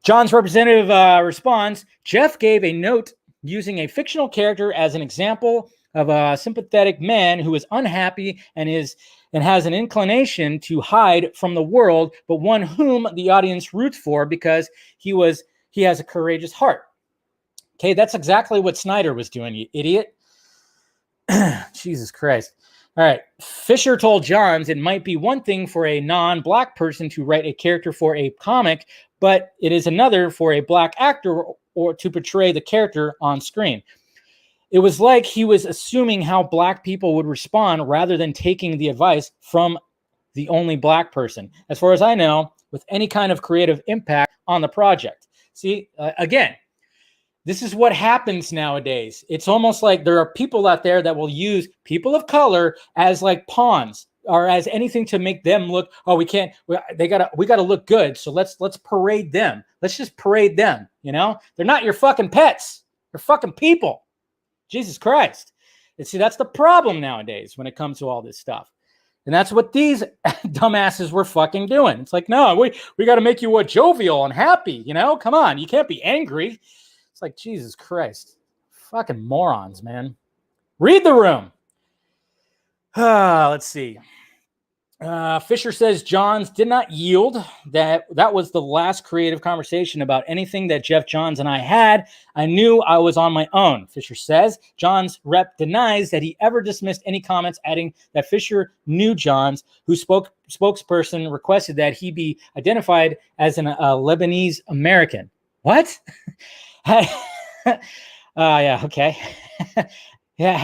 John's representative responds, Jeff gave a note using a fictional character as an example of a sympathetic man who is unhappy and has an inclination to hide from the world, but one whom the audience roots for because he has a courageous heart. Okay, that's exactly what Snyder was doing, you idiot. Jesus Christ. All right. Fisher told Johns it might be one thing for a non-black person to write a character for a comic, but it is another for a black actor or to portray the character on screen. It was like he was assuming how black people would respond rather than taking the advice from the only black person, as far as I know, with any kind of creative impact on the project. See, again, this is what happens nowadays. It's almost like there are people out there that will use people of color as like pawns or as anything to make them look, oh, we gotta look good. So let's parade them. Let's just parade them. They're not your fucking pets. They're fucking people. Jesus Christ. And see, that's the problem nowadays when it comes to all this stuff. And that's what these dumbasses were fucking doing. It's like, no, we got to make you jovial and happy. Come on. You can't be angry. It's like, Jesus Christ. Fucking morons, man. Read the room. Let's see. Fisher says Johns did not yield. That was the last creative conversation about anything that Jeff Johns and I had. I knew I was on my own, Fisher says. Johns' rep denies that he ever dismissed any comments, adding that Fisher knew Johns, whose spokesperson requested that he be identified as a Lebanese American. What? Yeah, okay. Yeah,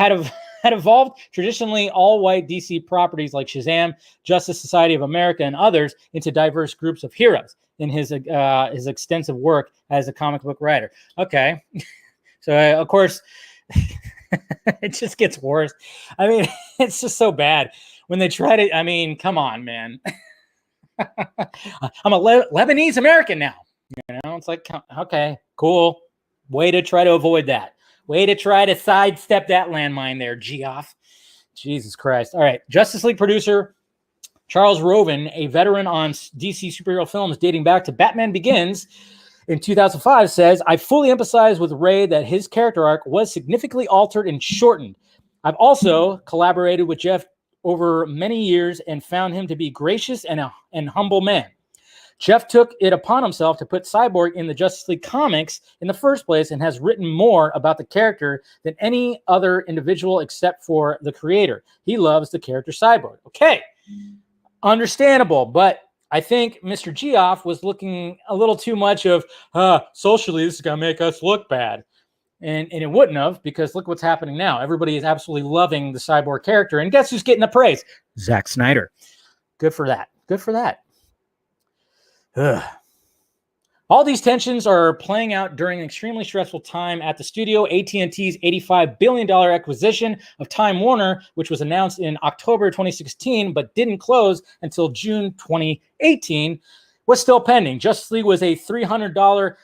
had evolved traditionally all-white DC properties like Shazam, Justice Society of America, and others into diverse groups of heroes in his extensive work as a comic book writer. Okay. So, of course, it just gets worse. I mean, it's just so bad. When they try to, I mean, come on, man. I'm a Lebanese American now. You know, it's like, okay, cool. Way to try to avoid that. Way to try to sidestep that landmine there, Geoff. Jesus Christ. All right. Justice League producer Charles Roven, a veteran on DC superhero films dating back to Batman Begins in 2005, says, I fully empathize with Ray that his character arc was significantly altered and shortened. I've also collaborated with Jeff over many years and found him to be gracious and humble man. Jeff took it upon himself to put Cyborg in the Justice League comics in the first place and has written more about the character than any other individual except for the creator. He loves the character Cyborg. Okay, understandable, but I think Mr. Geoff was looking a little too much of, socially, this is going to make us look bad. And it wouldn't have, because look what's happening now. Everybody is absolutely loving the Cyborg character. And guess who's getting the praise? Zack Snyder. Good for that. Good for that. Ugh. All these tensions are playing out during an extremely stressful time at the studio. AT&T's $85 billion acquisition of Time Warner, which was announced in October 2016 but didn't close until June 2018, was still pending. Justice League was a $300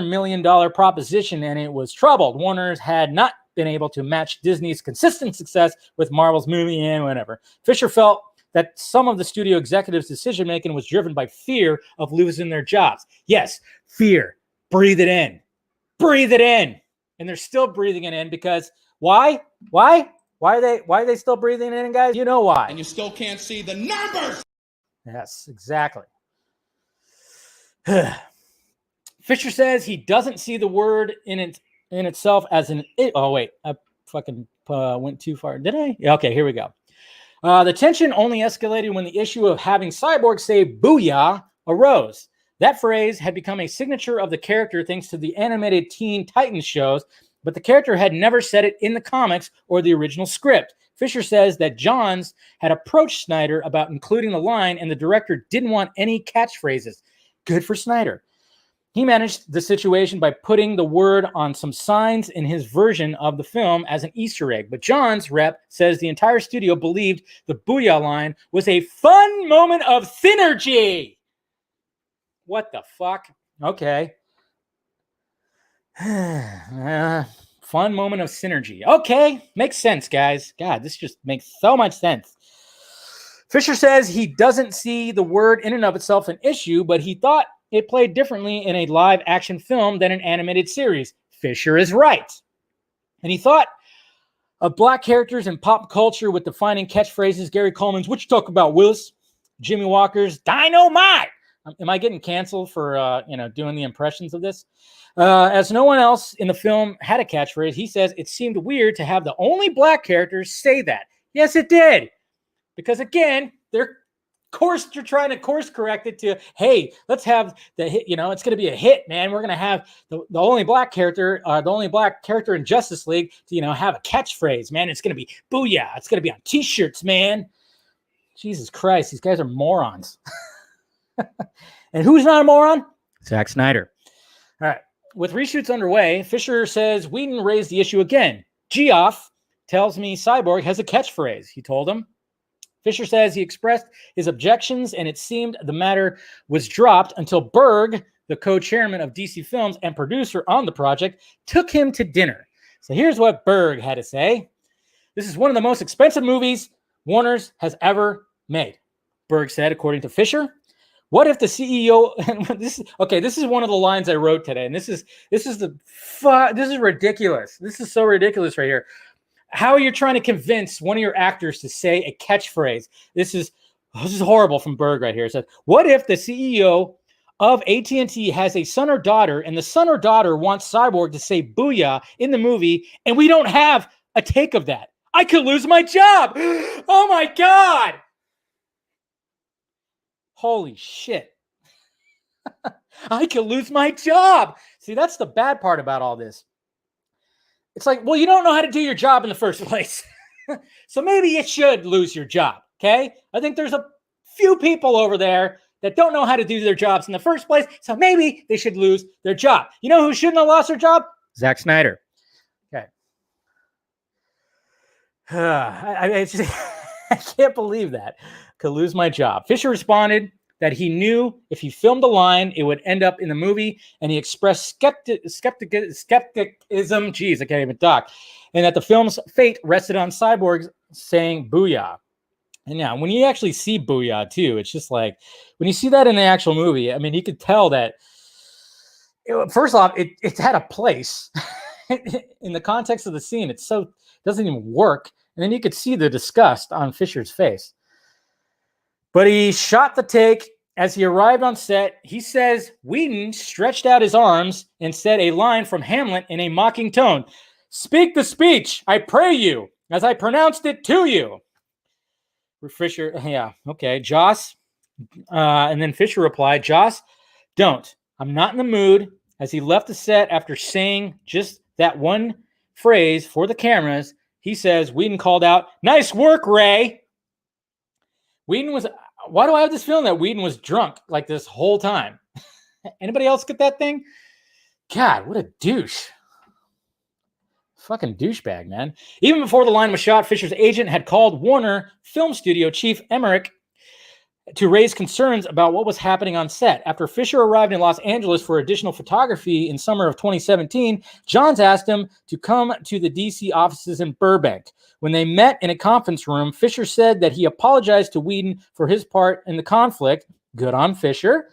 million proposition, and it was troubled. Warner's had not been able to match Disney's consistent success with Marvel's movie and whatever. Fisher felt that some of the studio executives' decision-making was driven by fear of losing their jobs. Yes, fear. Breathe it in. Breathe it in. And they're still breathing it in because why? Why? Why are they still breathing it in, guys? You know why. And you still can't see the numbers. Yes, exactly. Fisher says he doesn't see the word in itself as an it. Oh, wait. I fucking went too far. Did I? Okay, here we go. The tension only escalated when the issue of having Cyborg say "booyah" arose. That phrase had become a signature of the character thanks to the animated Teen Titans shows, but the character had never said it in the comics or the original script. Fisher says that Johns had approached Snyder about including the line, and the director didn't want any catchphrases. Good for Snyder. He managed the situation by putting the word on some signs in his version of the film as an Easter egg. But John's rep says the entire studio believed the booyah line was a fun moment of synergy. What the fuck? Okay. Fun moment of synergy. Okay. Makes sense, guys. God, this just makes so much sense. Fisher says he doesn't see the word in and of itself an issue, but he thought it played differently in a live action film than an animated series. Fisher is right. And he thought of black characters in pop culture with defining catchphrases. Gary Coleman's, "What you talk about, Willis?" Jimmy Walker's "Dynamite." Am I getting canceled for doing the impressions of this? As no one else in the film had a catchphrase, he says it seemed weird to have the only black characters say that. Yes, it did. Because again, they're trying to course correct it to, hey, let's have the hit, it's going to be a hit, man. We're going to have the only black character in Justice League to, have a catchphrase, man. It's going to be booyah. It's going to be on t-shirts, man. Jesus Christ, these guys are morons. And who's not a moron? Zack Snyder. All right. With reshoots underway, Fisher says Whedon raised the issue again. Geoff tells me Cyborg has a catchphrase, he told him. Fisher says he expressed his objections, and it seemed the matter was dropped until Berg, the co-chairman of DC Films and producer on the project, took him to dinner. So here's what Berg had to say. "This is one of the most expensive movies Warner's has ever made," Berg said, according to Fisher. What if the CEO? This is one of the lines I wrote today, and this is ridiculous. This is so ridiculous right here. How are you trying to convince one of your actors to say a catchphrase? This is horrible from Berg right here. It says, what if the CEO of AT&T has a son or daughter, and the son or daughter wants Cyborg to say "booyah" in the movie, and we don't have a take of that? I could lose my job. Oh my God. Holy shit. I could lose my job. See, that's the bad part about all this. It's like, well, you don't know how to do your job in the first place. So maybe you should lose your job, okay? I think there's a few people over there that don't know how to do their jobs in the first place, so maybe they should lose their job. You know who shouldn't have lost their job? Zack Snyder. Okay. I can't believe that. Could lose my job. Fisher responded that he knew if he filmed a line, it would end up in the movie, and he expressed skepticism. Geez, I can't even talk. And that the film's fate rested on Cyborg saying "booyah." And now, when you actually see "booyah" too, it's just like when you see that in the actual movie. I mean, you could tell that. First off, it's at a place in the context of the scene. It doesn't even work, and then you could see the disgust on Fisher's face. But he shot the take. As he arrived on set, he says Whedon stretched out his arms and said a line from Hamlet in a mocking tone. "Speak the speech, I pray you, as I pronounced it to you." Fisher, yeah, okay. Joss, and then Fisher replied, "Joss, don't. I'm not in the mood." As he left the set after saying just that one phrase for the cameras, he says Whedon called out, "Nice work, Ray." Why do I have this feeling that Whedon was drunk like this whole time? Anybody else get that thing? God, what a douche. Fucking douchebag, man. Even before the line was shot, Fisher's agent had called Warner Film Studio Chief Emmerich to raise concerns about what was happening on set. After Fisher arrived in Los Angeles for additional photography in summer of 2017, Johns asked him to come to the DC offices in Burbank. When they met in a conference room, Fisher said that he apologized to Whedon for his part in the conflict. Good on Fisher,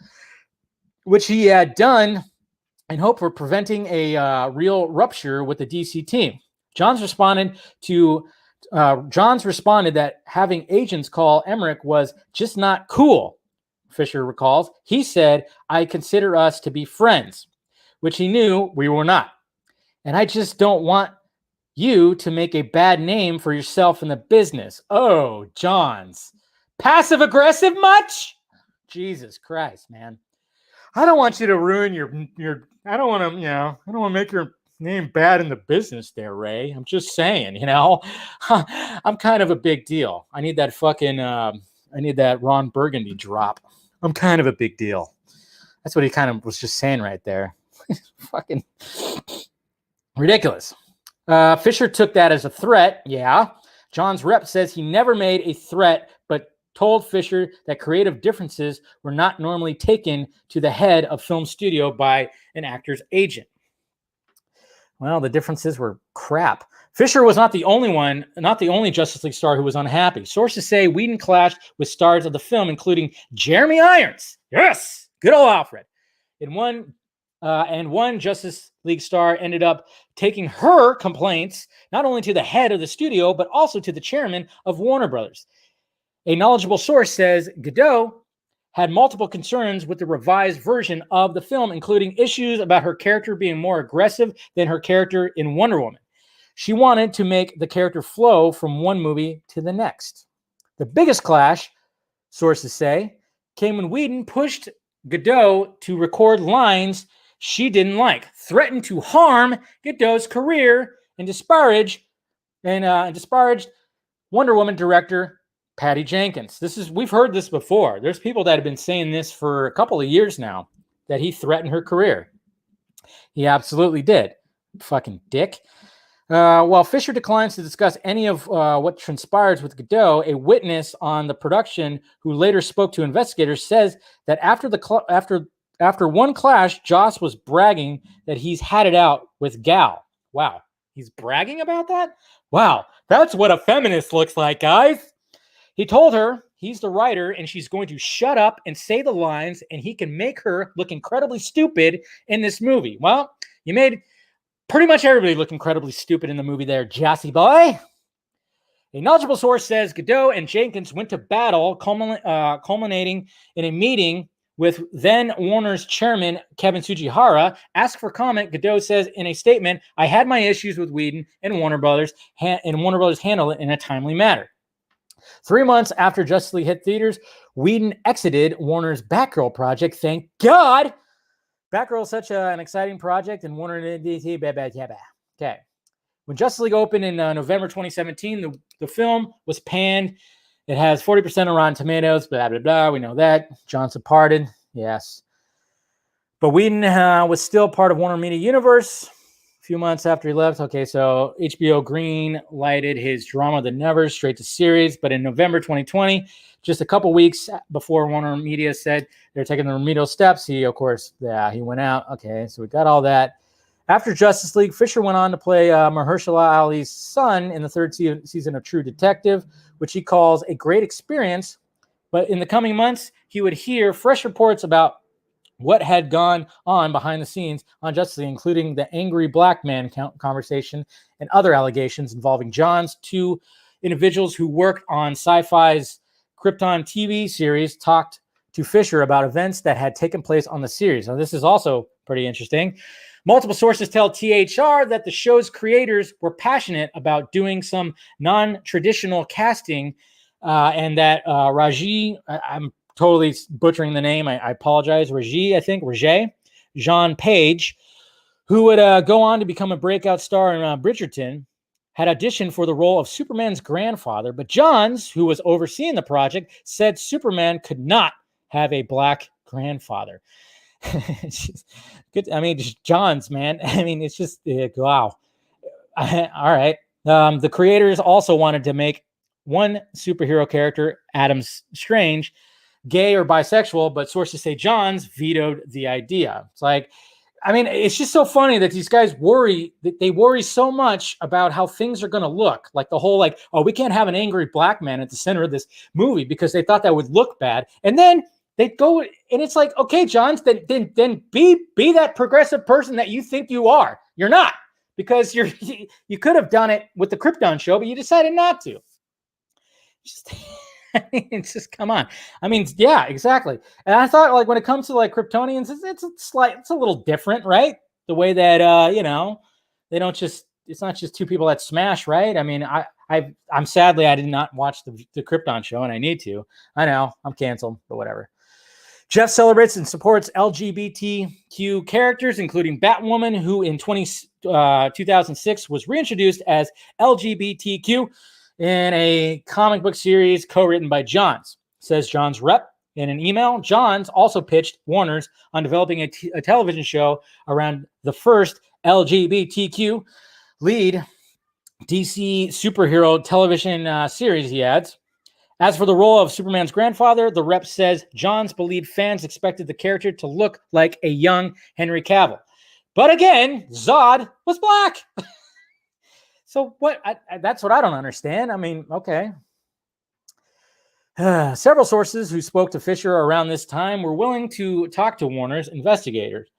which he had done in hope for preventing a real rupture with the DC team. Johns responded that having agents call Emmerich was just not cool, Fisher recalls. He said, "I consider us to be friends," which he knew we were not. "And I just don't want you to make a bad name for yourself in the business." Oh, Johns. Passive aggressive much? Jesus Christ, man. I don't want you to ruin your I don't want to make your name bad in the business there, Ray. I'm just saying, I'm kind of a big deal. I need that Ron Burgundy drop. I'm kind of a big deal. That's what he kind of was just saying right there. Fucking ridiculous. Fisher took that as a threat. Yeah. John's rep says he never made a threat, but told Fisher that creative differences were not normally taken to the head of film studio by an actor's agent. Well, the differences were crap. Fisher was not the only Justice League star who was unhappy. Sources say Whedon clashed with stars of the film, including Jeremy Irons. Yes, good old Alfred. And one Justice League star ended up taking her complaints not only to the head of the studio, but also to the chairman of Warner Brothers. A knowledgeable source says Gadot had multiple concerns with the revised version of the film, including issues about her character being more aggressive than her character in Wonder Woman. She wanted to make the character flow from one movie to the next. The biggest clash, sources say, came when Whedon pushed Gadot to record lines she didn't like, threatened to harm Gadot's career, and disparaged Wonder Woman director Patty Jenkins. We've heard this before. There's people that have been saying this for a couple of years now, that he threatened her career. He absolutely did. Fucking dick. While Fisher declines to discuss any of what transpires with Gadot, a witness on the production who later spoke to investigators says that after one clash, Joss was bragging that he's had it out with Gal. Wow. He's bragging about that? Wow. That's what a feminist looks like, guys. He told her he's the writer and she's going to shut up and say the lines and he can make her look incredibly stupid in this movie. Well, you made pretty much everybody look incredibly stupid in the movie there, Jassy boy. A knowledgeable source says Gadot and Jenkins went to battle, culminating in a meeting with then Warner's chairman, Kevin Tsujihara. Asked for comment, Gadot says in a statement, I had my issues with Whedon and Warner Brothers, and Warner Brothers handled it in a timely manner. 3 months after Justice League hit theaters, Whedon exited Warner's Batgirl project. Thank God. Batgirl is such an exciting project, and Warner okay. When Justice League opened in November 2017, the film was panned. It has 40% on Rotten Tomatoes, blah, blah, blah. We know that. Johnson parted. Yes. But Whedon was still part of Warner Media Universe a few months after he left. Okay, so HBO green lighted his Drama of the Nevers straight to series. But in November 2020, just a couple weeks before Warner Media said they're taking the remedial steps, he went out. Okay, so we got all that. After Justice League, Fisher went on to play Mahershala Ali's son in the third season of True Detective, which he calls a great experience. But in the coming months, he would hear fresh reports about what had gone on behind the scenes on Justice League, including the angry black man conversation and other allegations involving Johns. 2 individuals who worked on Sci-Fi's Krypton TV series talked to Fisher about events that had taken place on the series. Now, this is also pretty interesting. Multiple sources tell THR that the show's creators were passionate about doing some non-traditional casting, and that Raji, I'm totally butchering the name, I apologize, Raji, Jean Page, who would go on to become a breakout star in Bridgerton, had auditioned for the role of Superman's grandfather, but Johns, who was overseeing the project, said Superman could not have a black grandfather. Good. I mean, just Johns, man. I mean, it's just wow. All right. The creators also wanted to make one superhero character, Adam Strange, gay or bisexual, but sources say Johns vetoed the idea. It's like, I mean, it's just so funny that these guys worry so much about how things are going to look. Like the whole, like, oh, we can't have an angry black man at the center of this movie because they thought that would look bad. And then they go, and it's like, okay, Johns, then be that progressive person that you think you are. You're not, because you could have done it with the Krypton show, but you decided not to. It's just, come on. I mean, yeah, exactly. And I thought, like, when it comes to like Kryptonians, it's a little different, right? The way that they don't just, it's not just 2 people that smash, right? I mean, I'm sadly I did not watch the Krypton show, and I need to. I know I'm canceled, but whatever. Jeff celebrates and supports LGBTQ characters, including Batwoman, who in 2006 was reintroduced as LGBTQ in a comic book series co-written by Johns. Says Johns' rep in an email. Johns also pitched Warner's on developing a television show around the first LGBTQ lead DC superhero television series, he adds. As for the role of Superman's grandfather, the rep says Johns believed fans expected the character to look like a young Henry Cavill. But again, Zod was black. So what? That's what I don't understand. I mean, okay. Several sources who spoke to Fisher around this time were willing to talk to Warner's investigators.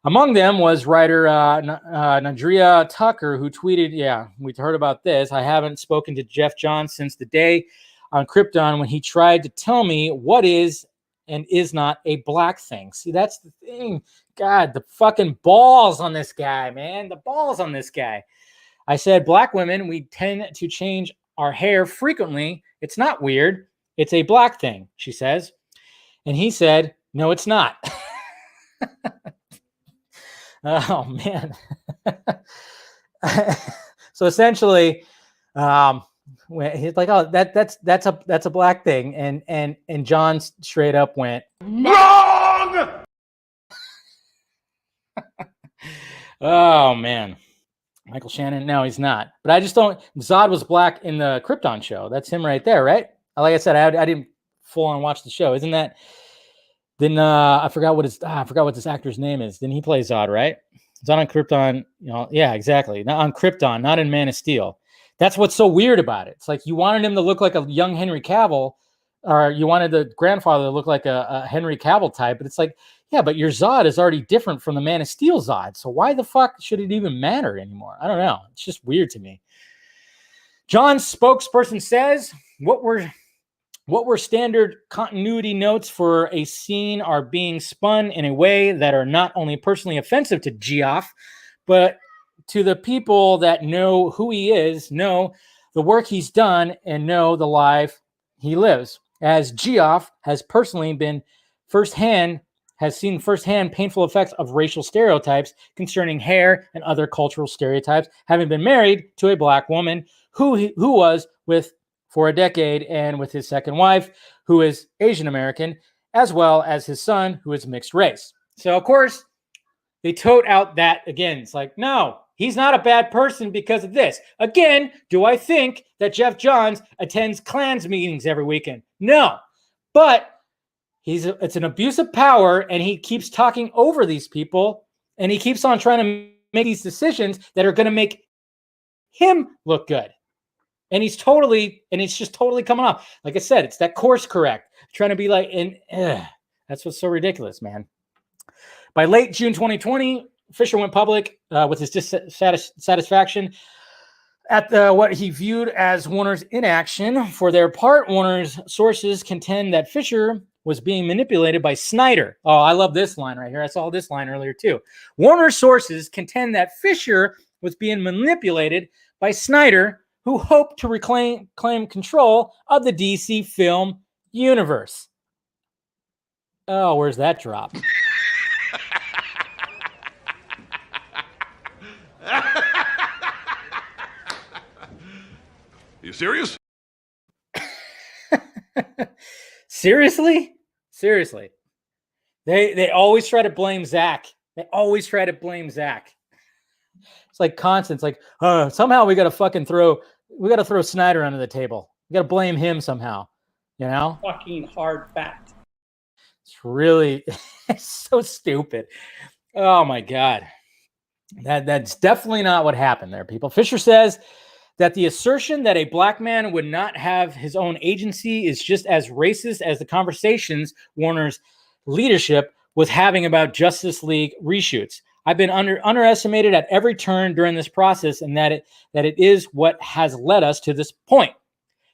Among them was writer Nadria Tucker, who tweeted, yeah, we heard about this. I haven't spoken to Jeff Johns since the day on Krypton when he tried to tell me what is and is not a black thing. See, that's the thing. God, the fucking balls on this guy, man. The balls on this guy. I said, black women, we tend to change our hair frequently. It's not weird. It's a black thing, she says. And he said, no, it's not. Oh, man. So essentially, he's like, oh, that's a black thing. And John straight up went, wrong! Oh, man. Michael Shannon, no, he's not. But I just don't. Zod was black in the Krypton show. That's him right there, right? Like I said, I didn't full on watch the show. Isn't that? Then I forgot what this actor's name is. Then he plays Zod, right? Zod on Krypton. Yeah, exactly. Not on Krypton, not in Man of Steel. That's what's so weird about it. It's like you wanted him to look like a young Henry Cavill, or you wanted the grandfather to look like a Henry Cavill type, but it's like, yeah, but your Zod is already different from the Man of Steel Zod, so why the fuck should it even matter anymore? I don't know. It's just weird to me. John's spokesperson says, what were standard continuity notes for a scene are being spun in a way that are not only personally offensive to Geoff, but to the people that know who he is, know the work he's done, and know the life he lives. As Geoff has seen firsthand painful effects of racial stereotypes concerning hair and other cultural stereotypes, having been married to a black woman who was with for a decade, and with his second wife, who is Asian American, as well as his son, who is mixed race. So, of course, they tote out that again. It's like, no, he's not a bad person because of this. Again, do I think that Jeff Johns attends Klans meetings every weekend? No, but it's an abuse of power, and he keeps talking over these people, and he keeps on trying to make these decisions that are going to make him look good. And it's just totally coming off. Like I said, it's that course correct. Trying to be like, that's what's so ridiculous, man. By late June 2020, Fisher went public with his dissatisfaction at what he viewed as Warner's inaction. For their part, Warner's sources contend that Fisher was being manipulated by Snyder. Oh, I love this line right here. I saw this line earlier too. Warner's sources contend that Fisher was being manipulated by Snyder, who hoped to claim control of the DC film universe. Oh, where's that drop? You serious? Seriously? They always try to blame Zach. It's like constant. It's like, somehow we got to throw Snyder under the table. We got to blame him somehow, you know? Fucking hard fact. It's really it's so stupid. Oh my God. That's definitely not what happened there, people. Fisher says that the assertion that a black man would not have his own agency is just as racist as the conversations Warner's leadership was having about Justice League reshoots. I've been underestimated at every turn during this process, and that it is what has led us to this point.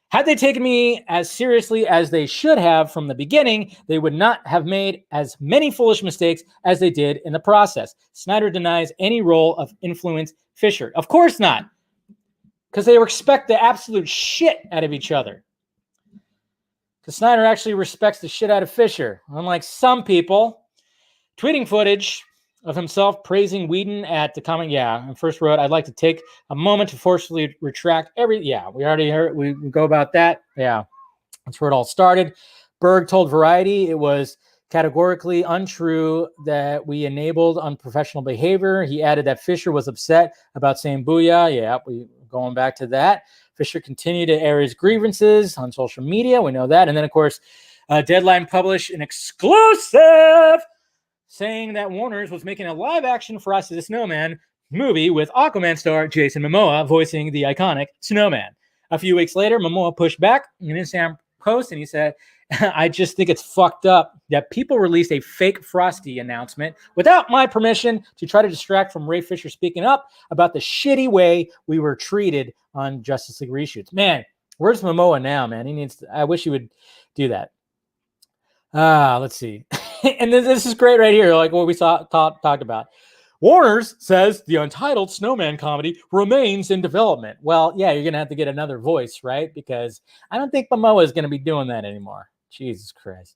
Had they taken me as seriously as they should have from the beginning, they would not have made as many foolish mistakes as they did in the process. Snyder denies any role of influence Fisher. Of course not, because they respect the absolute shit out of each other. Because Snyder actually respects the shit out of Fisher, unlike some people. Tweeting footage of himself praising Whedon at the comment. Yeah, and first wrote, I'd like to take a moment to forcefully retract we already heard, we go about that. Yeah, that's where it all started. Berg told Variety it was categorically untrue that we enabled unprofessional behavior. He added that Fisher was upset about saying booyah. Yeah, we going back to that. Fisher continued to air his grievances on social media. We know that. And then, of course, Deadline published an exclusive saying that Warner's was making a live-action Frosty the Snowman movie with Aquaman star Jason Momoa voicing the iconic Snowman. A few weeks later, Momoa pushed back in an Instagram post, and he said, I just think it's fucked up that people released a fake Frosty announcement without my permission to try to distract from Ray Fisher speaking up about the shitty way we were treated on Justice League reshoots. Man, where's Momoa now, man? I wish he would do that. Let's see. And this is great right here, like what we talked about. Warner's says the Untitled Snowman comedy remains in development. Well, yeah, you're going to have to get another voice, right? Because I don't think Momoa is going to be doing that anymore. Jesus Christ.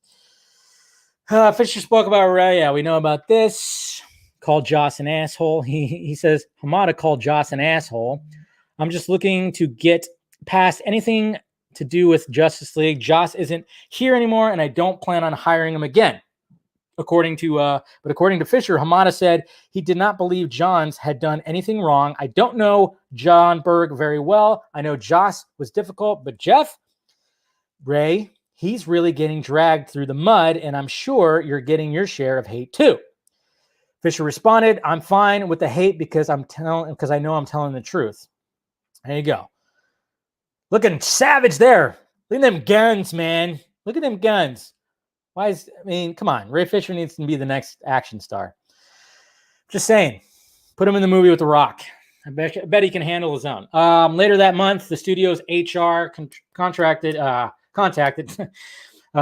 Fisher spoke about, yeah, we know about this. Called Joss an asshole. He says, Hamada called Joss an asshole. I'm just looking to get past anything to do with Justice League. Joss isn't here anymore, and I don't plan on hiring him again. According to Fisher, Hamada said he did not believe Johns had done anything wrong. I don't know John Berg very well. I know Joss was difficult, but Jeff, Ray, he's really getting dragged through the mud, and I'm sure you're getting your share of hate too. Fisher responded, I'm fine with the hate because I know I'm telling the truth. There you go. Looking savage there. Look at them guns, man. Look at them guns. Come on. Ray Fisher needs to be the next action star. Just saying. Put him in the movie with The Rock. I bet he can handle his own. Later that month, the studio's HR contacted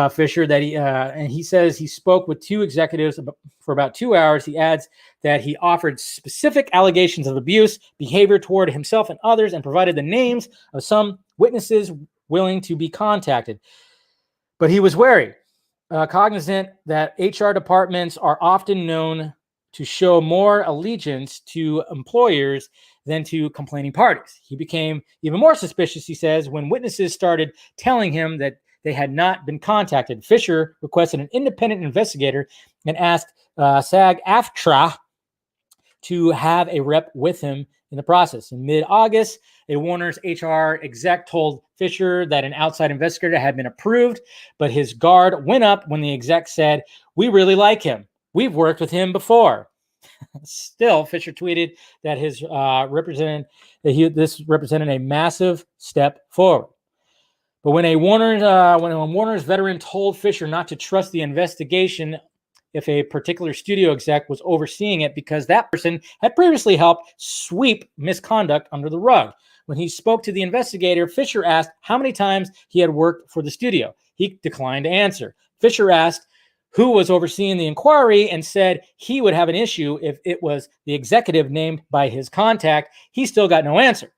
Fisher and he says he spoke with two executives for about 2 hours. He adds that he offered specific allegations of abuse, behavior toward himself and others, and provided the names of some witnesses willing to be contacted. But he was wary, cognizant that HR departments are often known to show more allegiance to employers than to complaining parties. He became even more suspicious, he says, when witnesses started telling him that they had not been contacted. Fisher requested an independent investigator and asked SAG-AFTRA to have a rep with him in the process. In mid-August, a Warner's HR exec told Fisher that an outside investigator had been approved, but his guard went up when the exec said, "We really like him. We've worked with him before." Still, Fisher tweeted that this represented a massive step forward. But when a Warner's veteran told Fisher not to trust the investigation if a particular studio exec was overseeing it because that person had previously helped sweep misconduct under the rug. When he spoke to the investigator, Fisher asked how many times he had worked for the studio. He declined to answer. Fisher asked who was overseeing the inquiry and said he would have an issue if it was the executive named by his contact. He still got no answer.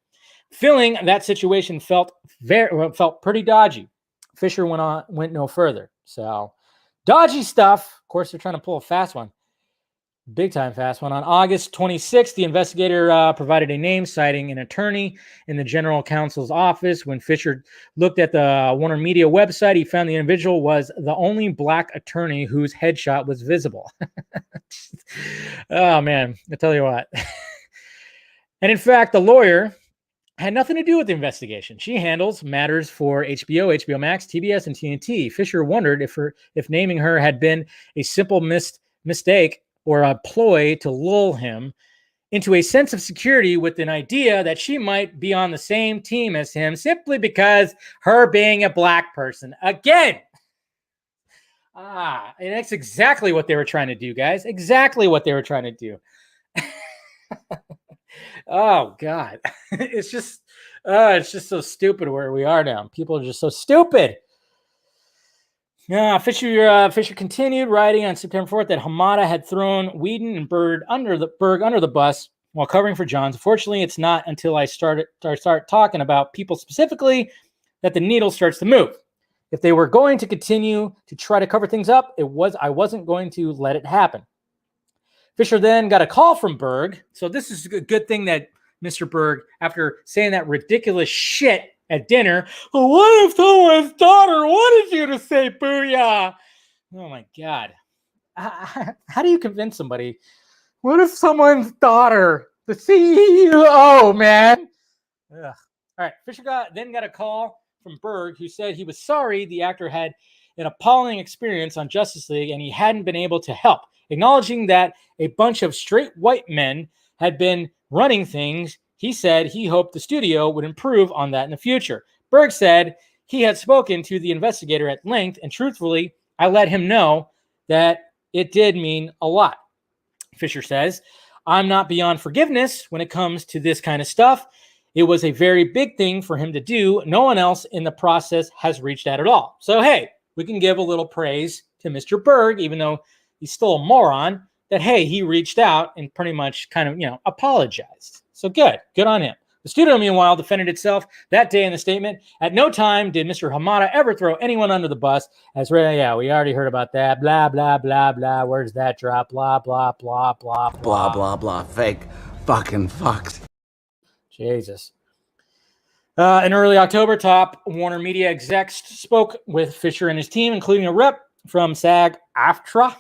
Feeling that situation felt pretty dodgy, Fisher went no further. So, dodgy stuff. Of course, they're trying to pull a fast one. Big time fast one. On August 26th, the investigator provided a name citing an attorney in the general counsel's office. When Fisher looked at the Warner Media website, he found the individual was the only black attorney whose headshot was visible. Oh, man. I tell you what. And in fact, the lawyer had nothing to do with the investigation. She handles matters for HBO, HBO Max, TBS, and TNT. Fisher wondered if naming her had been a simple mistake or a ploy to lull him into a sense of security with an idea that she might be on the same team as him simply because her being a black person. Again. And that's exactly what they were trying to do, guys. Exactly what they were trying to do. Oh, God. It's just so stupid where we are now. People are just so stupid. Fisher continued writing on September 4th that Hamada had thrown Whedon and Berg under the bus while covering for Johns. Unfortunately, it's not until I start talking about people specifically that the needle starts to move. If they were going to continue to try to cover things up, I wasn't going to let it happen. Fisher then got a call from Berg. So this is a good thing that Mr. Berg, after saying that ridiculous shit at dinner, well, what if someone's daughter wanted you to say booyah? Oh, my God. How do you convince somebody? What if someone's daughter, the CEO, man? Ugh. All right. Fisher then got a call from Berg, who said he was sorry the actor had an appalling experience on Justice League and he hadn't been able to help, acknowledging that a bunch of straight white men had been running things. He said he hoped the studio would improve on that in the future. Berg said he had spoken to the investigator at length, and truthfully, I let him know that it did mean a lot. Fisher says, I'm not beyond forgiveness when it comes to this kind of stuff. It was a very big thing for him to do. No one else in the process has reached out at all. So, hey, we can give a little praise to Mr. Berg, even though he's still a moron, that, hey, he reached out and pretty much kind of, apologized. So good on him. The studio, meanwhile, defended itself that day in the statement. At no time did Mr. Hamada ever throw anyone under the bus. We already heard about that. Blah, blah, blah, blah. Where's that drop? Blah, blah, blah, blah, blah. Blah, blah, blah. Fake. Fucking fucked. Jesus. In early October, top Warner Media execs spoke with Fisher and his team, including a rep from SAG-AFTRA.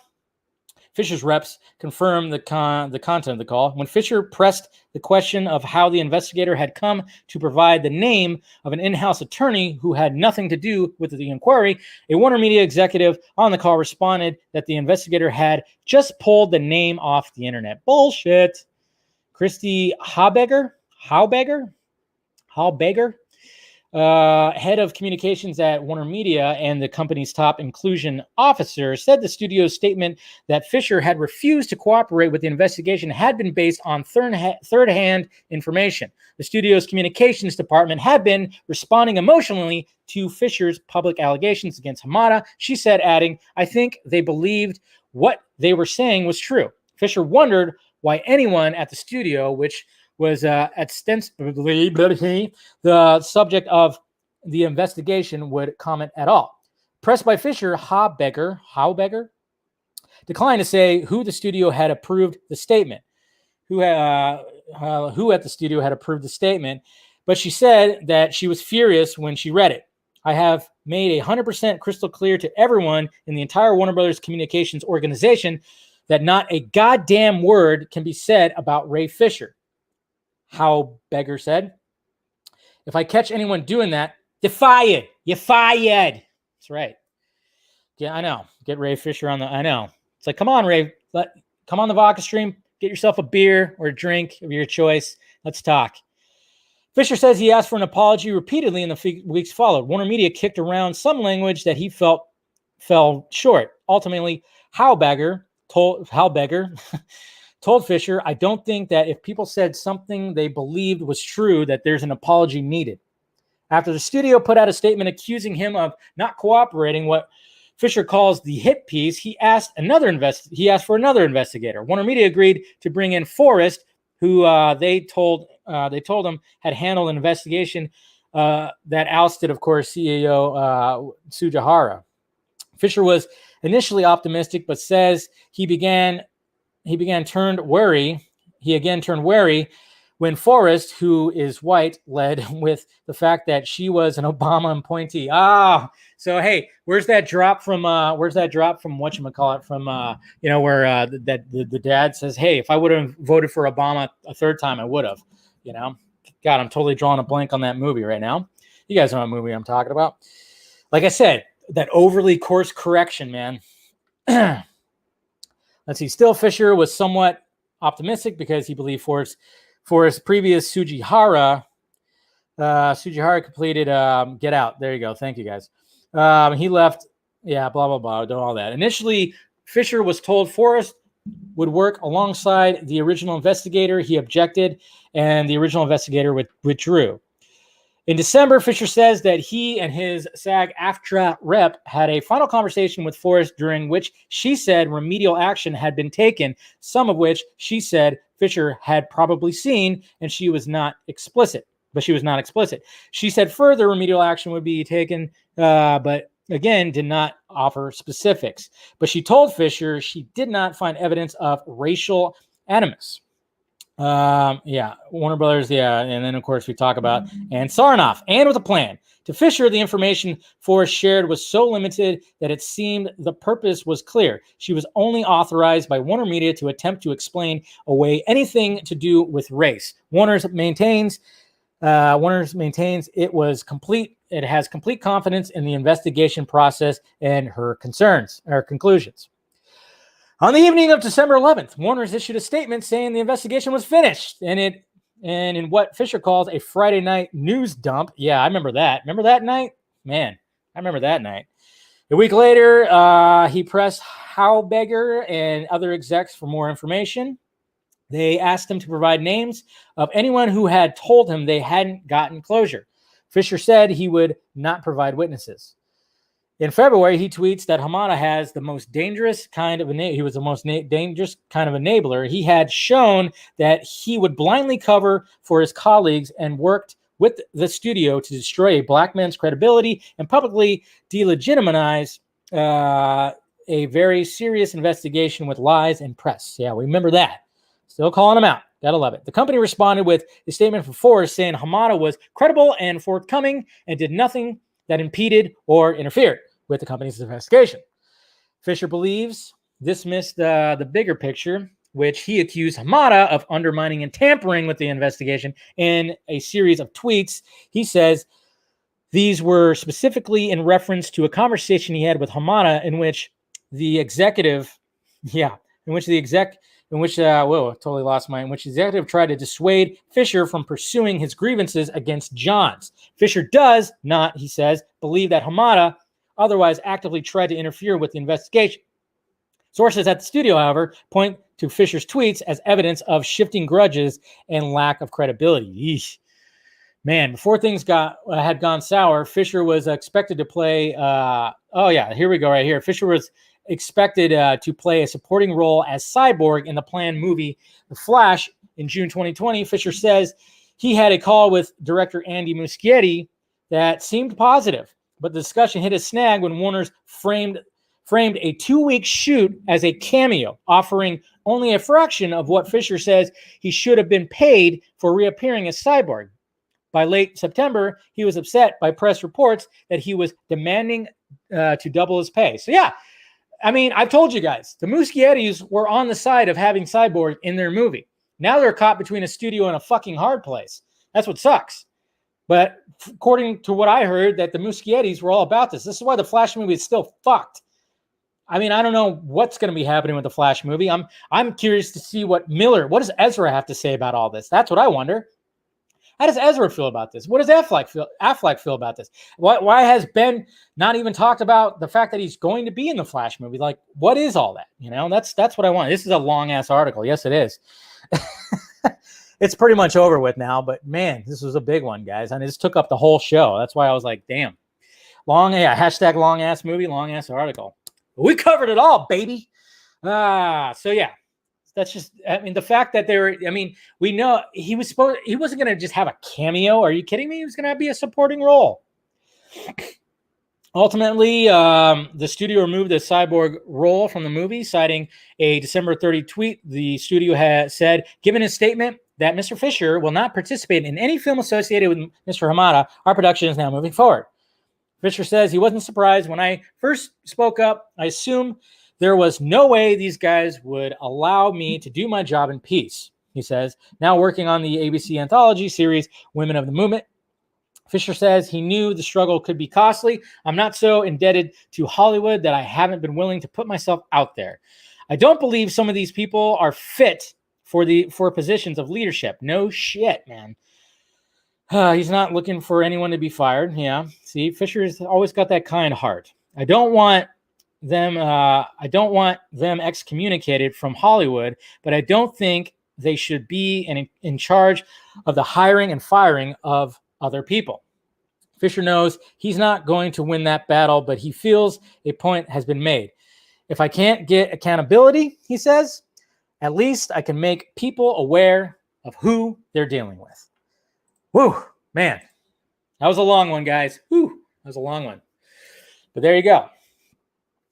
Fisher's reps confirmed the content of the call. When Fisher pressed the question of how the investigator had come to provide the name of an in-house attorney who had nothing to do with the inquiry, a Warner Media executive on the call responded that the investigator had just pulled the name off the internet. Bullshit. Christy Haubeger, head of communications at Warner Media and the company's top inclusion officer, said the studio's statement that Fisher had refused to cooperate with the investigation had been based on third-hand information. The studio's communications department had been responding emotionally to Fisher's public allegations against Hamada, she said, adding, "I think they believed what they were saying was true." Fisher wondered why anyone at the studio, which was ostensibly the subject of the investigation, would comment at all. Pressed by Fisher, Haubeger declined to say who the studio had approved the statement, who at the studio had approved the statement, but she said that she was furious when she read it. "I have made 100% crystal clear to everyone in the entire Warner Brothers Communications organization that not a goddamn word can be said about Ray Fisher," Haubeger said. "If I catch anyone doing that, you're fired. You're fired." That's right. Yeah, I know. Get Ray Fisher on the. I know. It's like, come on, Ray. Come on the vodka stream. Get yourself a beer or a drink of your choice. Let's talk. Fisher says he asked for an apology repeatedly in the weeks followed. Warner Media kicked around some language that he felt fell short. Ultimately, Haubeger told Fisher, "I don't think that if people said something they believed was true, that there's an apology needed." After the studio put out a statement accusing him of not cooperating, what Fisher calls the hit piece, he asked for another investigator. Warner Media agreed to bring in Forrest, who they told him had handled an investigation that ousted, of course, CEO Sujihara. Fisher was initially optimistic, but says he again turned wary when Forrest, who is white, led with the fact that she was an Obama appointee. So hey, where's that drop from whatchamacallit, from where the dad says, "Hey, if I would have voted for Obama a third time, I would have." God, I'm totally drawing a blank on that movie right now. You guys know what movie I'm talking about. Like I said, that overly course correction, man. Let's see. Still, Fisher was somewhat optimistic because he believed Forrest's previous Sujihara completed Get Out. There you go. Thank you, guys. He left. Yeah, blah, blah, blah. Do all that. Initially, Fisher was told Forrest would work alongside the original investigator. He objected, and the original investigator withdrew. In December, Fisher says that he and his SAG-AFTRA rep had a final conversation with Forrest, during which she said remedial action had been taken, some of which she said Fisher had probably seen, and she was not explicit. She said further remedial action would be taken, but again, did not offer specifics. But she told Fisher she did not find evidence of racial animus. Warner Brothers, and then of course we talk about and Sarnoff, and with a plan. To Fisher, the information Forrest shared was so limited that it seemed the purpose was clear. She was only authorized by Warner Media to attempt to explain away anything to do with race. Warner maintains it has complete confidence in the investigation process and her conclusions. On the evening of December 11th, Warner's issued a statement saying the investigation was finished, and in what Fisher calls a Friday night news dump. Yeah, I remember that. Remember that night? Man, I remember that night. A week later, he pressed Haubeger and other execs for more information. They asked him to provide names of anyone who had told him they hadn't gotten closure. Fisher said he would not provide witnesses. In February, he tweets that Hamada has the most dangerous kind of dangerous kind of enabler. He had shown that he would blindly cover for his colleagues and worked with the studio to destroy a black man's credibility and publicly delegitimize a very serious investigation with lies and press. Yeah, we remember that. Still calling him out. Gotta love it. The company responded with a statement from Forrest saying Hamada was credible and forthcoming and did nothing that impeded or interfered with the company's investigation. Fisher believes this missed the bigger picture, which he accused Hamada of undermining and tampering with the investigation in a series of tweets. He says these were specifically in reference to a conversation he had with Hamada in which the exec in which whoa, totally lost my. In which the executive tried to dissuade Fisher from pursuing his grievances against Johns. Fisher does not, he says, believe that Hamada otherwise actively tried to interfere with the investigation. Sources at the studio, however, point to Fisher's tweets as evidence of shifting grudges and lack of credibility. Yeesh. Man, before things had gone sour, Fisher was expected to play. Here we go, right here. Fisher was expected to play a supporting role as Cyborg in the planned movie The Flash in June 2020. Fisher says he had a call with director Andy Muschietti that seemed positive, but the discussion hit a snag when Warner's framed a 2-week shoot as a cameo, offering only a fraction of what Fisher says he should have been paid for reappearing as Cyborg. By late September, he was upset by press reports that he was demanding to double his pay. So yeah, I mean, I've told you guys, the Muschiettis were on the side of having Cyborg in their movie. Now they're caught between a studio and a fucking hard place. That's what sucks. But according to what I heard, that the Muschiettis were all about this. This is why the Flash movie is still fucked. I mean, I don't know what's going to be happening with the Flash movie. I'm curious to see what does Ezra have to say about all this? That's what I wonder. How does Ezra feel about this? What does Affleck feel about this? Why has Ben not even talked about the fact that he's going to be in the Flash movie? Like, what is all that? You know, that's what I want. This is a long ass article. Yes, it is. It's pretty much over with now, but man, this was a big one, guys. And it just took up the whole show. That's why I was like, damn. Hashtag long ass movie, long ass article. We covered it all, baby. So yeah. That's just, I mean, the fact that we know he wasn't going to just have a cameo. Are you kidding me? He was going to be a supporting role. Ultimately, the studio removed the Cyborg role from the movie, citing a December 30 tweet. The studio has said, given his statement that Mr. Fisher will not participate in any film associated with Mr. Hamada, our production is now moving forward. Fisher says he wasn't surprised when I first spoke up. I assume there was no way these guys would allow me to do my job in peace, he says, now working on the ABC anthology series, Women of the Movement. Fisher says he knew the struggle could be costly. I'm not so indebted to Hollywood that I haven't been willing to put myself out there. I don't believe some of these people are fit for positions of leadership. No shit, man. He's not looking for anyone to be fired. Yeah. See, Fisher's always got that kind heart. I don't want them excommunicated from Hollywood, but I don't think they should be in charge of the hiring and firing of other people. Fisher knows he's not going to win that battle, but he feels a point has been made. If I can't get accountability, he says, at least I can make people aware of who they're dealing with. Woo, man. That was a long one, guys. Woo, that was a long one. But there you go.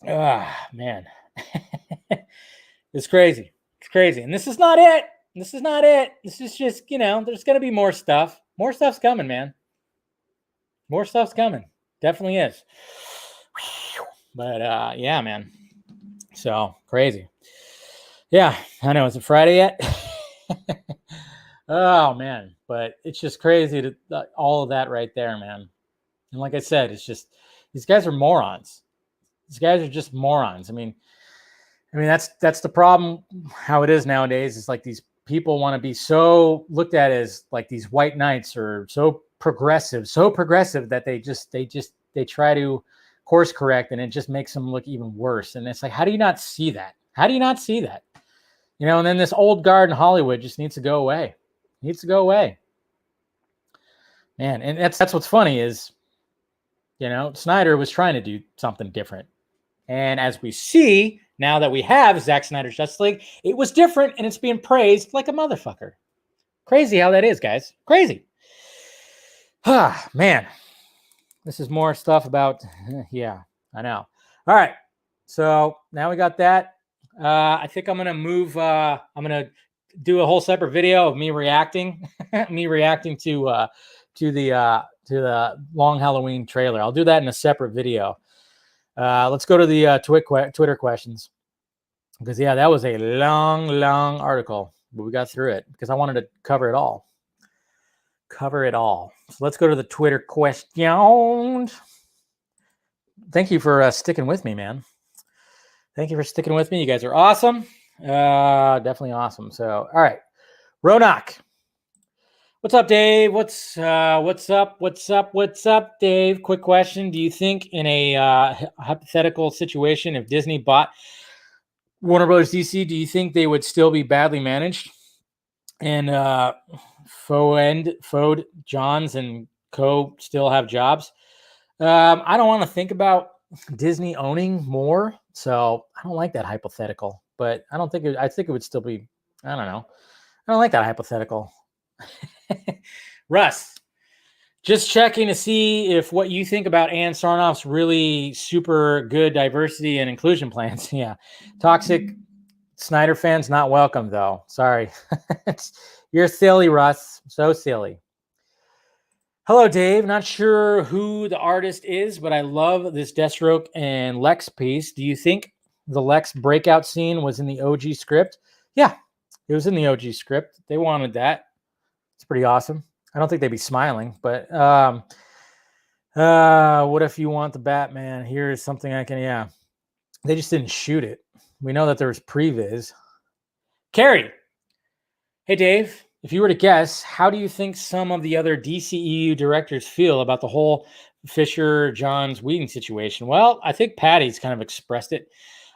Man. It's crazy. It's crazy. And this is not it. This is just, there's going to be more stuff. More stuff's coming, man. More stuff's coming. Definitely is. But, yeah, man. So, crazy. Yeah, I know. Is it Friday yet? Oh, man. But it's just crazy to all of that right there, man. And like I said, it's just, these guys are morons. These guys are just morons. I mean, that's the problem. How it is nowadays is like these people want to be so looked at as like these white knights or so progressive that they try to course correct, and it just makes them look even worse. And it's like, how do you not see that? How do you not see that? And then this old guard in Hollywood just needs to go away. Man, and that's what's funny is, Snyder was trying to do something different. And as we see, now that we have Zack Snyder's Justice League, it was different and it's being praised like a motherfucker. Crazy how that is, guys. Crazy. Man. This is more stuff about, yeah, I know. All right. So now we got that. I think I'm going to move, I'm going to do a whole separate video of me reacting, to the Long Halloween trailer. I'll do that in a separate video. Let's go to the Twitter questions, because yeah, that was a long article, but we got through it because I wanted to cover it all. So let's go to the Twitter questions. Thank you for sticking with me, man. Thank you for sticking with me. You guys are awesome. Definitely awesome. So, all right, Ronak. What's up, Dave? What's up? What's up, Dave? Quick question: do you think in a hypothetical situation, if Disney bought Warner Brothers DC, do you think they would still be badly managed? And Fode, Johns, and Co. still have jobs? I don't want to think about Disney owning more, so I don't like that hypothetical. But I don't think I think it would still be. I don't know. I don't like that hypothetical. Russ, just checking to see if what you think about Ann Sarnoff's really super good diversity and inclusion plans. Yeah, toxic Snyder fans not welcome though. Sorry, you're silly, Russ. So silly. Hello, Dave. Not sure who the artist is, but I love this Deathstroke and Lex piece. Do you think the Lex breakout scene was in the OG script? Yeah, it was in the OG script. They wanted that. It's pretty awesome. I don't think they'd be smiling, but what if you want the Batman? Here's something I can, yeah. They just didn't shoot it. We know that there was previs. Carrie. Hey, Dave. If you were to guess, how do you think some of the other DCEU directors feel about the whole Fisher, Johns, Whedon situation? Well, I think Patty's kind of expressed it.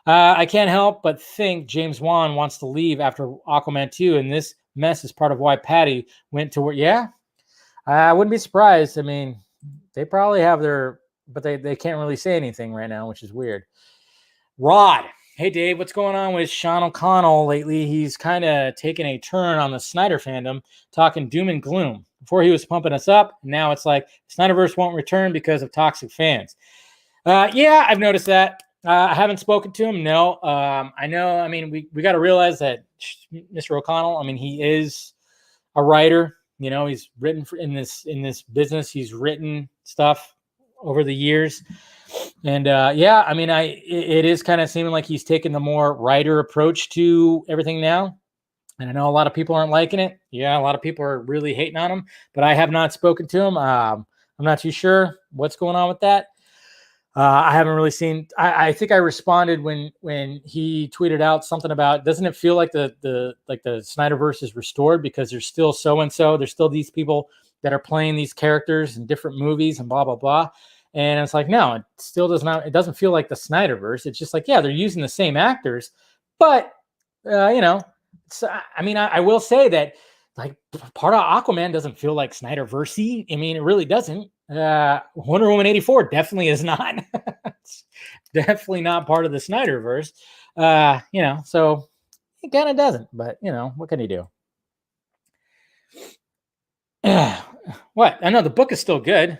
I can't help but think James Wan wants to leave after Aquaman 2, and this mess is part of why Patty went to work. Yeah, I wouldn't be surprised. I mean, they probably have their, but they can't really say anything right now, which is weird. Rod. Hey, Dave, what's going on with Sean O'Connell lately? He's kind of taken a turn on the Snyder fandom, talking doom and gloom. Before he was pumping us up, now it's like Snyderverse won't return because of toxic fans. Yeah, I've noticed that. I haven't spoken to him. No, I know. I mean, we got to realize that Mr. O'Connell, I mean, he is a writer. You know, he's written in this business. He's written stuff over the years. And yeah, I mean, it is kind of seeming like he's taken the more writer approach to everything now. And I know a lot of people aren't liking it. Yeah, a lot of people are really hating on him, but I have not spoken to him. I'm not too sure what's going on with that. I haven't really seen. I think I responded when he tweeted out something about, doesn't it feel like the Snyderverse is restored because there's still so and so, there's still these people that are playing these characters in different movies and blah blah blah. And it's like, no, it still does not. It doesn't feel like the Snyderverse. It's just like, yeah, they're using the same actors, but you know, I mean, I will say that like part of Aquaman doesn't feel like Snyderverse-y. I mean, it really doesn't. Wonder Woman 84 definitely is not. It's definitely not part of the Snyderverse. You know, so it kind of doesn't. But you know, what can you do? What? I know the book is still good.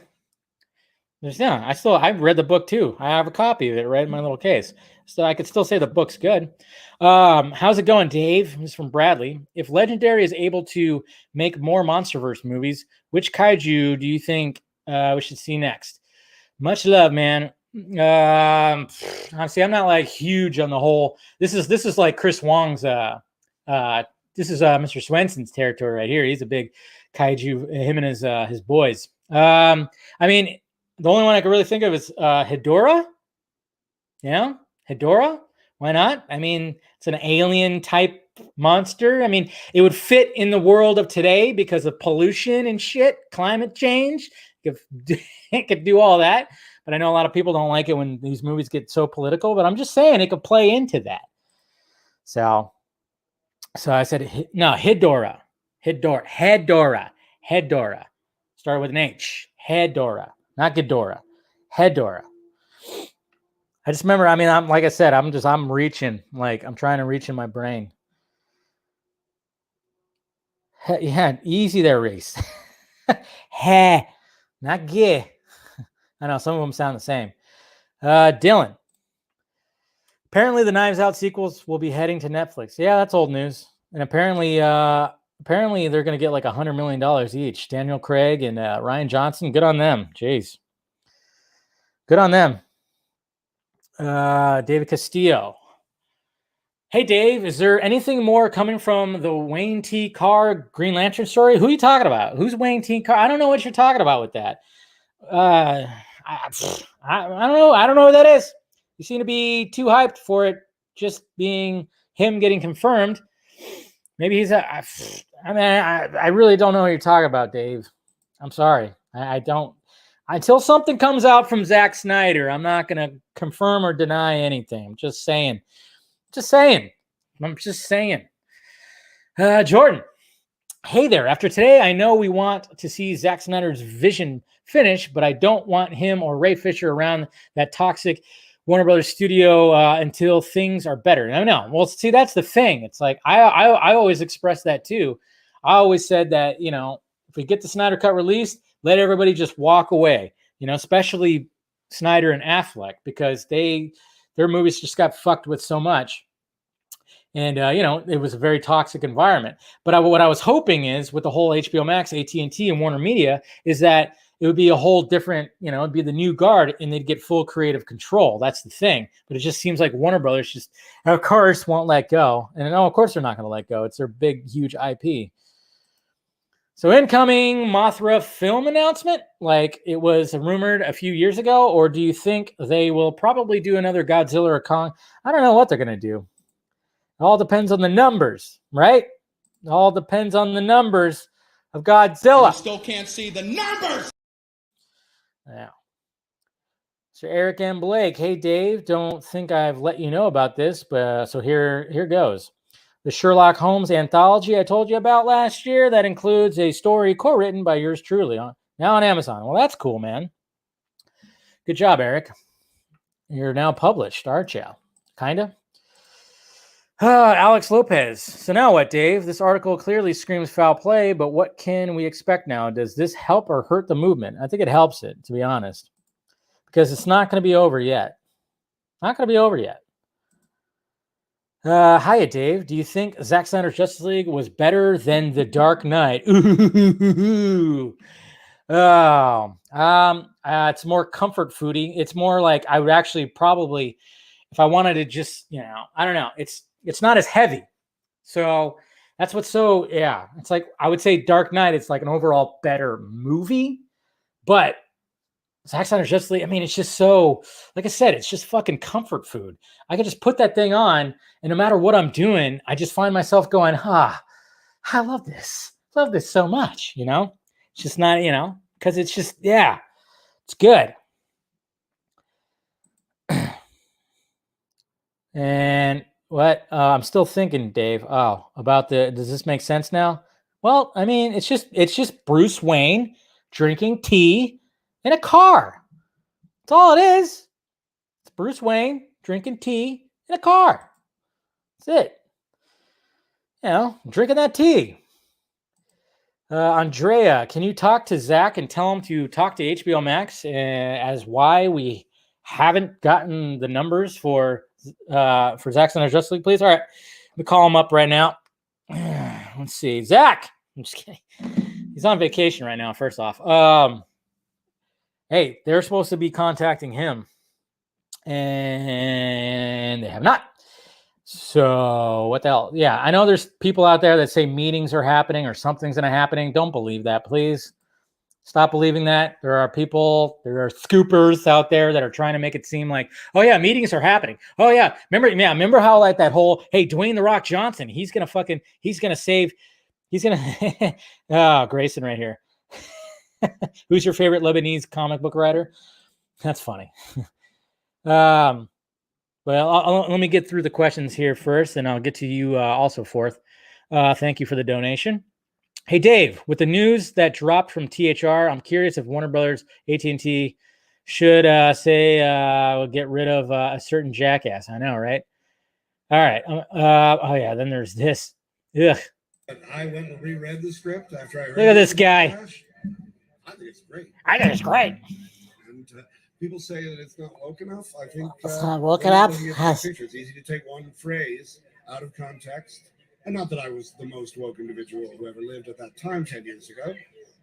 I've read the book too. I have a copy of it right in my little case. So I could still say the book's good. How's it going, Dave? This is from Bradley. If Legendary is able to make more MonsterVerse movies, which kaiju do you think we should see next? Much love, man. Honestly, I'm not like huge on the whole. This is like Chris Wong's. This is Mr. Swenson's territory right here. He's a big kaiju. Him and his boys. I mean, the only one I can really think of is Hedorah. Yeah, Hedorah. Why not? I mean, it's an alien type monster. I mean, it would fit in the world of today because of pollution and shit, climate change. It could do all that. But I know a lot of people don't like it when these movies get so political. But I'm just saying it could play into that. So I said, no, Hedorah. Hedorah. Started with an H. Hedorah. Not Ghidorah. Hedorah. I just remember, I mean, I'm reaching, like, I'm trying to reach in my brain. Yeah, easy there, Reese. He, not G. I know, some of them sound the same. Dylan. Apparently the Knives Out sequels will be heading to Netflix. Yeah, that's old news. And apparently they're going to get like $100 million each. Daniel Craig and Ryan Johnson. Good on them. Jeez. Good on them. David Castillo. Hey, Dave, is there anything more coming from the Wayne T. Carr Green Lantern story? Who are you talking about? Who's Wayne T. Carr? I don't know what you're talking about with that. I don't know. I don't know what that is. You seem to be too hyped for it just being, him getting confirmed, maybe he's I really don't know what you're talking about, Dave. I'm sorry. I don't. Until something comes out from Zack Snyder, I'm not going to confirm or deny anything. I'm just saying. Jordan, hey there. After today, I know we want to see Zack Snyder's vision finish, but I don't want him or Ray Fisher around that toxic Warner Brothers studio until things are better. No. Well, see, that's the thing. It's like I always expressed that too. I always said that, if we get the Snyder Cut released, let everybody just walk away, especially Snyder and Affleck, because their movies just got fucked with so much. And, it was a very toxic environment. But what I was hoping is with the whole HBO Max, AT&T, and Warner Media is that it would be a whole different, it'd be the new guard and they'd get full creative control. That's the thing. But it just seems like Warner Brothers just, of course, won't let go. And no, of course they're not going to let go. It's their big, huge IP. So incoming Mothra film announcement, like it was rumored a few years ago, or do you think they will probably do another Godzilla or Kong? I don't know what they're going to do. It all depends on the numbers, right? It all depends on the numbers of Godzilla. I still can't see the numbers. Yeah. So Eric M. Blake, hey Dave, don't think I've let you know about this, but so here goes. The Sherlock Holmes anthology I told you about last year, that includes a story co-written by yours truly, now on Amazon. Well, that's cool, man. Good job, Eric. You're now published, aren't you? Kinda. Alex Lopez. So now what, Dave? This article clearly screams foul play, but what can we expect now? Does this help or hurt the movement? I think it helps it, to be honest, because it's not going to be over yet. Not going to be over yet. Hiya, Dave. Do you think Zack Snyder's Justice League was better than The Dark Knight? Ooh. It's more comfort foodie. It's more like I would actually probably, if I wanted to just, I don't know. It's not as heavy. So that's what's so, yeah. It's like, I would say Dark Knight, it's like an overall better movie, but Zack Snyder's Justice League, it's just so, like I said, it's just fucking comfort food. I can just put that thing on, and no matter what I'm doing, I just find myself going, I love this. Love this so much, It's just not, because it's just, yeah, it's good. And what? I'm still thinking, Dave. Oh, about does this make sense now? Well, it's just Bruce Wayne drinking tea in a car. That's all it is. It's Bruce Wayne drinking tea in a car. That's it. Drinking that tea. Andrea, can you talk to Zach and tell him to talk to HBO Max as why we haven't gotten the numbers for Zack Snyder's Justice League, please? All right. Let me call him up right now. Let's see. Zach. I'm just kidding. He's on vacation right now, first off. Hey, they're supposed to be contacting him, and they have not. So what the hell? Yeah, I know there's people out there that say meetings are happening or something's going to happen. Don't believe that, please. Stop believing that. There are scoopers out there that are trying to make it seem like, oh yeah, meetings are happening. Oh yeah, remember how like that whole, hey, Dwayne The Rock Johnson, he's gonna Grayson right here. Who's your favorite Lebanese comic book writer? That's funny. Well, let me get through the questions here first, and I'll get to you also fourth. Thank you for the donation. Hey, Dave, with the news that dropped from THR, I'm curious if Warner Brothers, AT&T should get rid of a certain jackass. I know, right? All right. Oh, yeah, then there's this. Ugh. I went and reread the script after I heard. Look at this guy. I think it's great. And people say that it's not woke enough. I think it's not woke enough. It's easy to take one phrase out of context. And not that I was the most woke individual who ever lived at that time 10 years ago,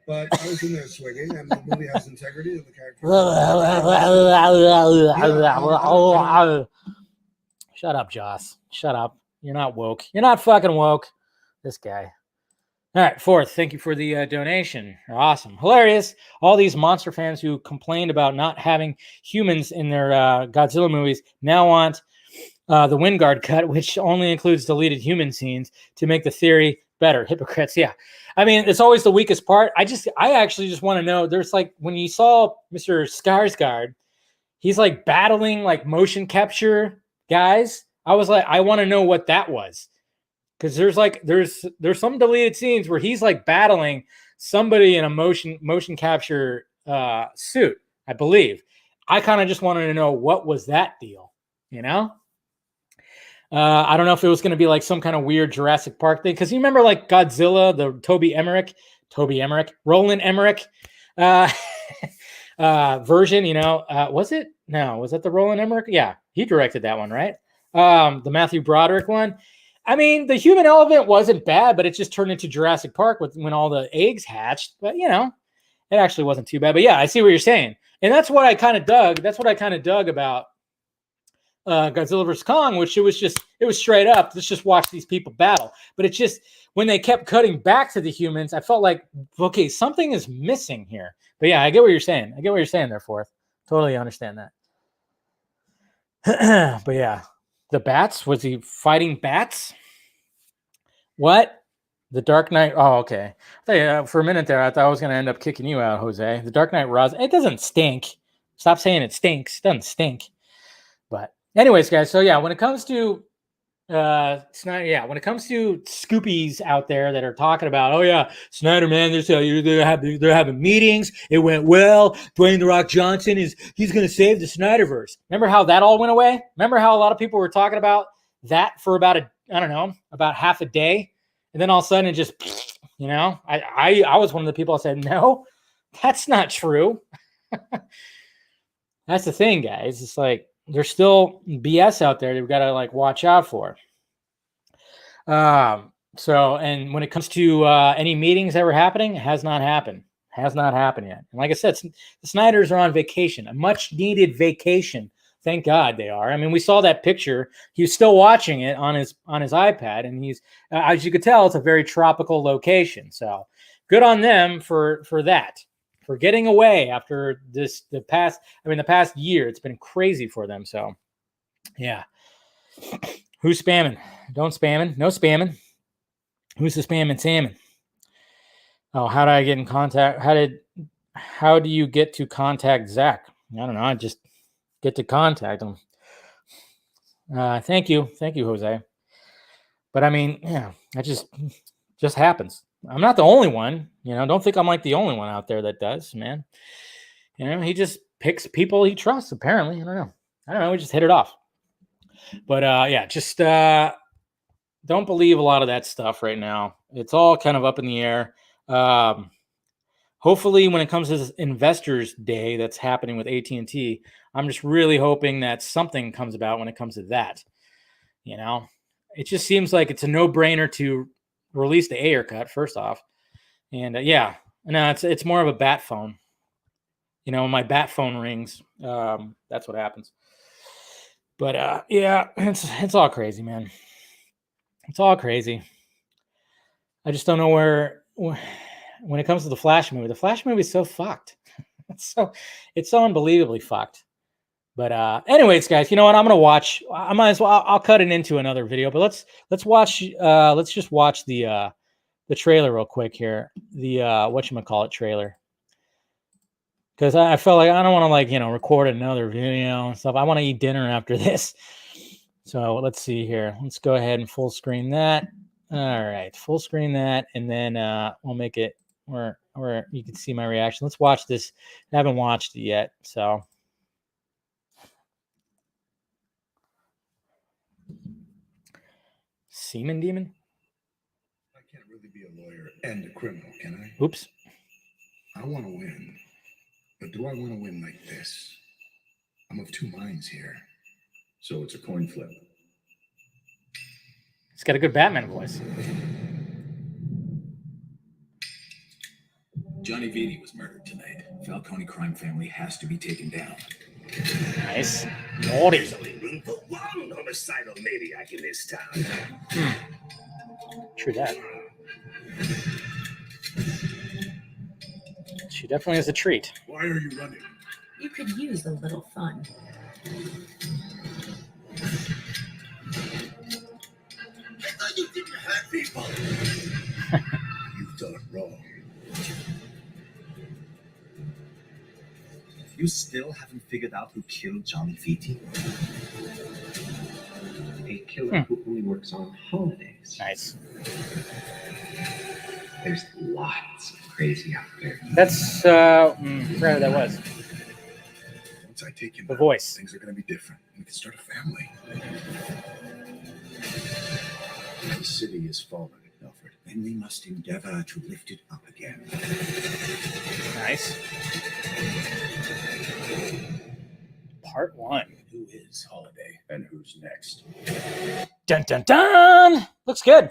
but I was in there swinging, and the movie has integrity, and the character. Shut up, Joss. Shut up. You're not woke. You're not fucking woke. This guy. All right, fourth. Thank you for the donation. You're awesome. Hilarious. All these monster fans who complained about not having humans in their Godzilla movies now want the Wingard cut, which only includes deleted human scenes to make the theory better. Hypocrites, yeah. I mean, it's always the weakest part. I actually just want to know. There's like when you saw Mr. Skarsgård, he's like battling like motion capture guys. I was like, I want to know what that was, because there's some deleted scenes where he's like battling somebody in a motion capture suit, I believe. I kind of just wanted to know what was that deal, you know? I don't know if it was going to be like some kind of weird Jurassic Park thing, because you remember like Godzilla, the Roland Emmerich version, you know? Was it? No, was that the Roland Emmerich? Yeah, he directed that one, right? The Matthew Broderick one. I mean, the human element wasn't bad, but it just turned into Jurassic Park when all the eggs hatched. But, you know, it actually wasn't too bad. But, yeah, I see what you're saying. And that's what I kind of dug. That's what I kind of dug about Godzilla vs. Kong, which it was straight up. Let's just watch these people battle. But it's just when they kept cutting back to the humans, I felt like, okay, something is missing here. But, yeah, I get what you're saying. I get what you're saying there, Forth. Totally understand that. But, yeah. The bats? Was he fighting bats? What? The Dark Knight? Oh, okay. For a minute there, I thought I was going to end up kicking you out, Jose. The Dark Knight Rises. It doesn't stink. Stop saying it stinks. It doesn't stink. But anyways, guys. So yeah, when it comes to when it comes to Scoopies out there that are talking about, oh yeah, Snyder, man, they're having meetings. It went well. Dwayne The Rock Johnson he's going to save the Snyderverse. Remember how that all went away? Remember how a lot of people were talking about that for about about half a day, and then all of a sudden it just, you know, I was one of the people that said no, that's not true. That's the thing, guys. It's like there's still BS out there that we've got to like watch out for. So, and when it comes to any meetings that were happening, it has not happened. Has not happened yet. And like I said, the Snyders are on vacation, a much needed vacation. Thank God they are. I mean, we saw that picture. He was still watching it on his iPad, and he's, as you could tell, it's a very tropical location. So good on them for that. For getting away after the past year. It's been crazy for them. So, yeah. Who's spamming? Don't spamming. No spamming. Who's the spamming salmon? Oh, how do I get in contact? How do you get to contact Zach? I don't know. I just get to contact him. Thank you, Jose. But I mean, yeah, that just happens. I'm not the only one, you know. Don't think I'm like the only one out there that does, man. You know, he just picks people he trusts. Apparently, I don't know. We just hit it off. But yeah, just don't believe a lot of that stuff right now. It's all kind of up in the air. Hopefully, when it comes to this Investors Day that's happening with AT&T, I'm just really hoping that something comes about when it comes to that. You know, it just seems like it's a no-brainer to release the Ayer cut first off, and yeah, no, it's more of a bat phone. You know, when my bat phone rings, that's what happens. But yeah, it's all crazy, man. It's all crazy. I just don't know where when it comes to the Flash movie. The Flash movie is so fucked. It's so unbelievably fucked. But anyways, guys, you know what? I'm gonna watch. I might as well. I'll cut it into another video. But let's watch. Let's just watch the trailer real quick here. The whatchamacallit trailer. Because I felt like I don't want to record another video and stuff. I want to eat dinner after this. So let's see here. Let's go ahead and full screen that. All right, full screen that, and then we'll make it where you can see my reaction. Let's watch this. I haven't watched it yet, so. Semen Demon? I can't really be a lawyer and a criminal, can I? Oops. I want to win, but do I want to win like this? I'm of two minds here. So it's a coin flip. It's got a good Batman voice. Johnny Vitti was murdered tonight. Falcone crime family has to be taken down. Nice. Naughty. There's only room for one homicidal maniac in this town. True that. She definitely is a treat. Why are you running? You could use a little fun. people. You thought wrong. You still haven't figured out who killed Johnny Vitti? A killer who only works on holidays. Nice. There's lots of crazy out there. That's forgot who that was. Once I take him The out, voice. things are going to be different. We can start a family. The city is fallen, Alfred, and we must endeavor to lift it up again. Nice. Part 1. Who is Holiday and who's next? Dun dun dun! Looks good.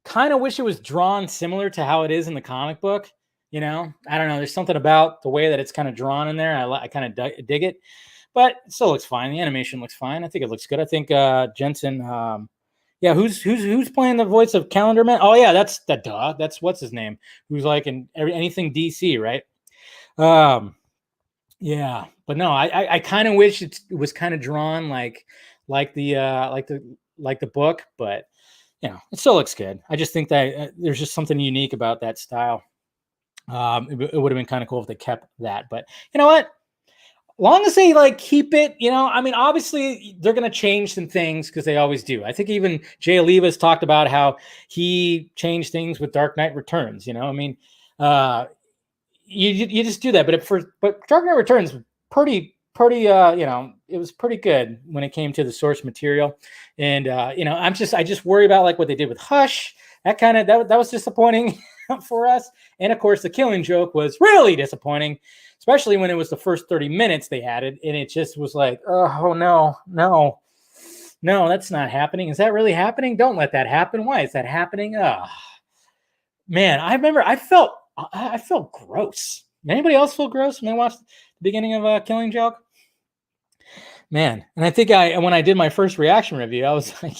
Kind of wish it was drawn similar to how it is in the comic book. You know, I don't know. There's something about the way that it's kind of drawn in there. I kind of dig it, but it still looks fine. The animation looks fine. I think it looks good. I think Jensen. Yeah, who's playing the voice of Calendar Man? Oh yeah, that's what's his name? Who's like in anything DC, right? Yeah, but no, I kind of wish it was kind of drawn like the book, but you know, it still looks good. I just think that there's just something unique about that style. It would have been kind of cool if they kept that, but you know what? Long as they like keep it, you know, I mean, obviously they're going to change some things because they always do. I think even Jay Oliva's talked about how he changed things with Dark Knight Returns. You know, I mean, you just do that, but Dark Knight Returns was pretty, you know, it was pretty good when it came to the source material, and you know, I just worry about like what they did with Hush. That was disappointing for us, and of course, the Killing Joke was really disappointing. Especially when it was the first 30 minutes they had it, and it just was like, oh, no, that's not happening. Is that really happening? Don't let that happen. Why is that happening? Man, I remember I felt gross. Anybody else feel gross when they watched the beginning of Killing Joke? Man, and I think when I did my first reaction review, I was like,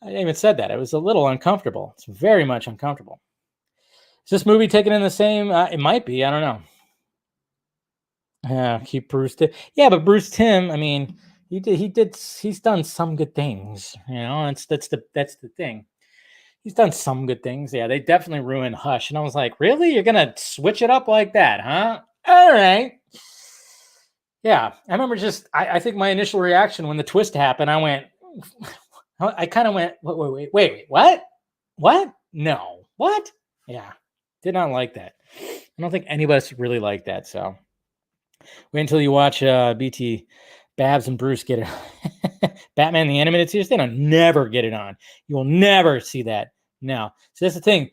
I even said that. It was a little uncomfortable. It's very much uncomfortable. Is this movie taken in the same? It might be. I don't know. Yeah, keep Bruce. Yeah, but Bruce Timm. I mean, he's done some good things. You know, that's the thing. He's done some good things. Yeah, they definitely ruined Hush, and I was like, really? You're gonna switch it up like that, huh? All right. Yeah, I remember I think my initial reaction when the twist happened, I went, I kind of went, wait, what? No, what? Yeah, did not like that. I don't think any of us really liked that. So. Wait until you watch BT Babs and Bruce get it. Batman the Animated Series, they don't never get it on. You will never see that. No. So that's the thing.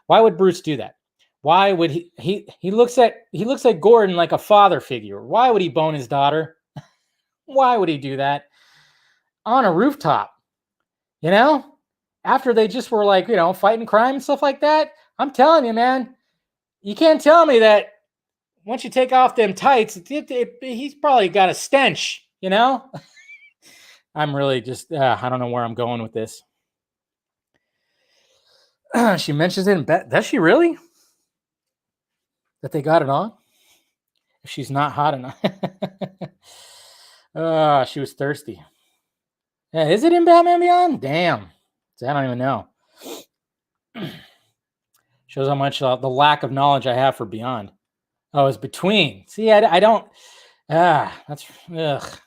Why would Bruce do that? Why would he looks at Gordon like a father figure. Why would he bone his daughter? Why would he do that? On a rooftop. You know? After they just were like, you know, fighting crime and stuff like that. I'm telling you, man, you can't tell me that once you take off them tights, he's probably got a stench, you know? I'm really just, I don't know where I'm going with this. She mentions it in bed. Does she really? That they got it on? If she's not hot enough. She was thirsty. Yeah, is it in Batman Beyond? Damn. I don't even know. Shows how much the lack of knowledge I have for Beyond. Oh, it's between. See, I don't. That's ugh.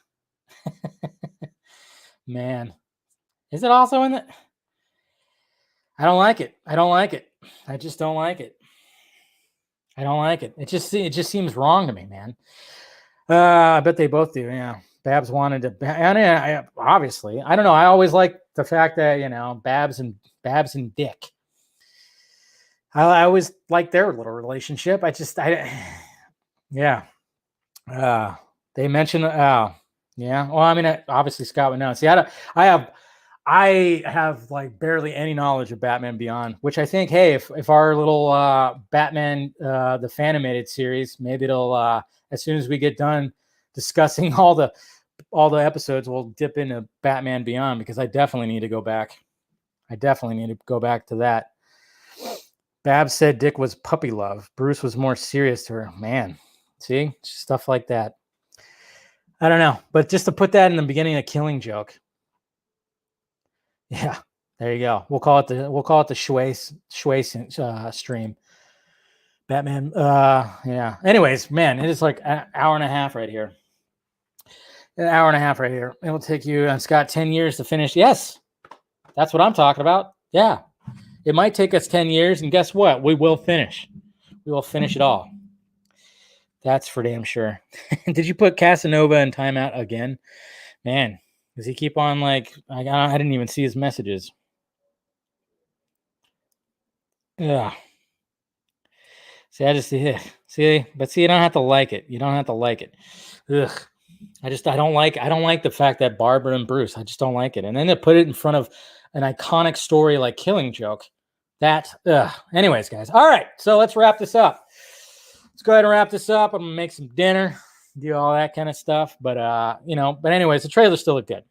Man, is it also in the? I don't like it. I just don't like it. I don't like it. It just seems wrong to me, man. I bet they both do. Yeah, Babs wanted to. And obviously, I don't know. I always like the fact that, you know, Babs and Dick. I always like their little relationship. Yeah. They mentioned, yeah. Well, I mean, obviously Scott would know. See, I have like barely any knowledge of Batman Beyond, which I think, hey, if our little Batman, the Fanimated series, maybe it'll, as soon as we get done discussing all the episodes, we'll dip into Batman Beyond, because I definitely need to go back. To that. Babs said Dick was puppy love. Bruce was more serious to her. Man, see? Stuff like that. I don't know. But just to put that in the beginning of Killing Joke. Yeah, There you go. We'll call it the Schweiss stream. Batman. Yeah. Anyways, man, it is like an hour and a half right here. An hour and a half right here. It will take you, Scott, 10 years to finish. Yes, that's what I'm talking about. Yeah. It might take us 10 years, and guess what? We will finish. We will finish it all. That's for damn sure. Did you put Casanova in timeout again? Man, does he keep on like, I didn't even see his messages. Yeah. See, I just see, but see, you don't have to like it. You don't have to like it. Ugh. I don't like the fact that Barbara and Bruce, I just don't like it. And then to put it in front of an iconic story like Killing Joke, anyways, guys. All right, so let's wrap this up. Let's go ahead and wrap this up. I'm gonna make some dinner, do all that kind of stuff. But but anyways, the trailer still look good.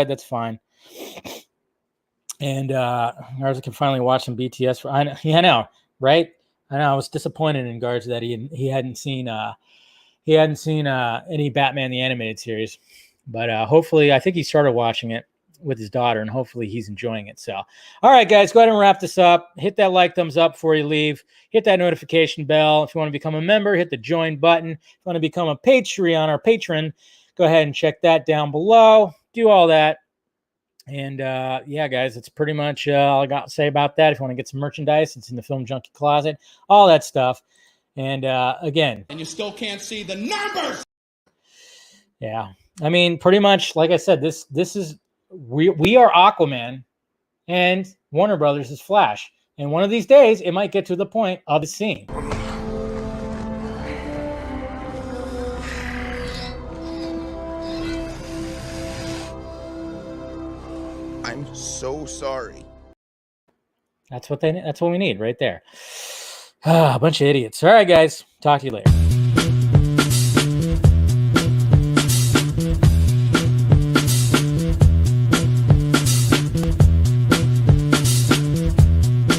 That's fine. And Garza can finally watch some BTS. I know, right? I know. I was disappointed in Garza that he hadn't seen any Batman the Animated Series, but hopefully, I think he started watching it with his daughter, and hopefully he's enjoying it. So, all right, guys, go ahead and wrap this up. Hit that like, thumbs up before you leave. Hit that notification bell. If you want to become a member, hit the join button. If you want to become a Patreon or patron, go ahead and check that down below. Do all that. And yeah, guys, that's pretty much all I got to say about that. If you want to get some merchandise, it's in the Film Junkie closet, all that stuff. And again, And you still can't see the numbers. yeah, I mean, pretty much, like I said, this is we are Aquaman, and Warner Brothers is Flash. And one of these days, it might get to the point of the scene. I'm so sorry. That's what we need right there. A bunch of idiots. All right, guys. Talk to you later.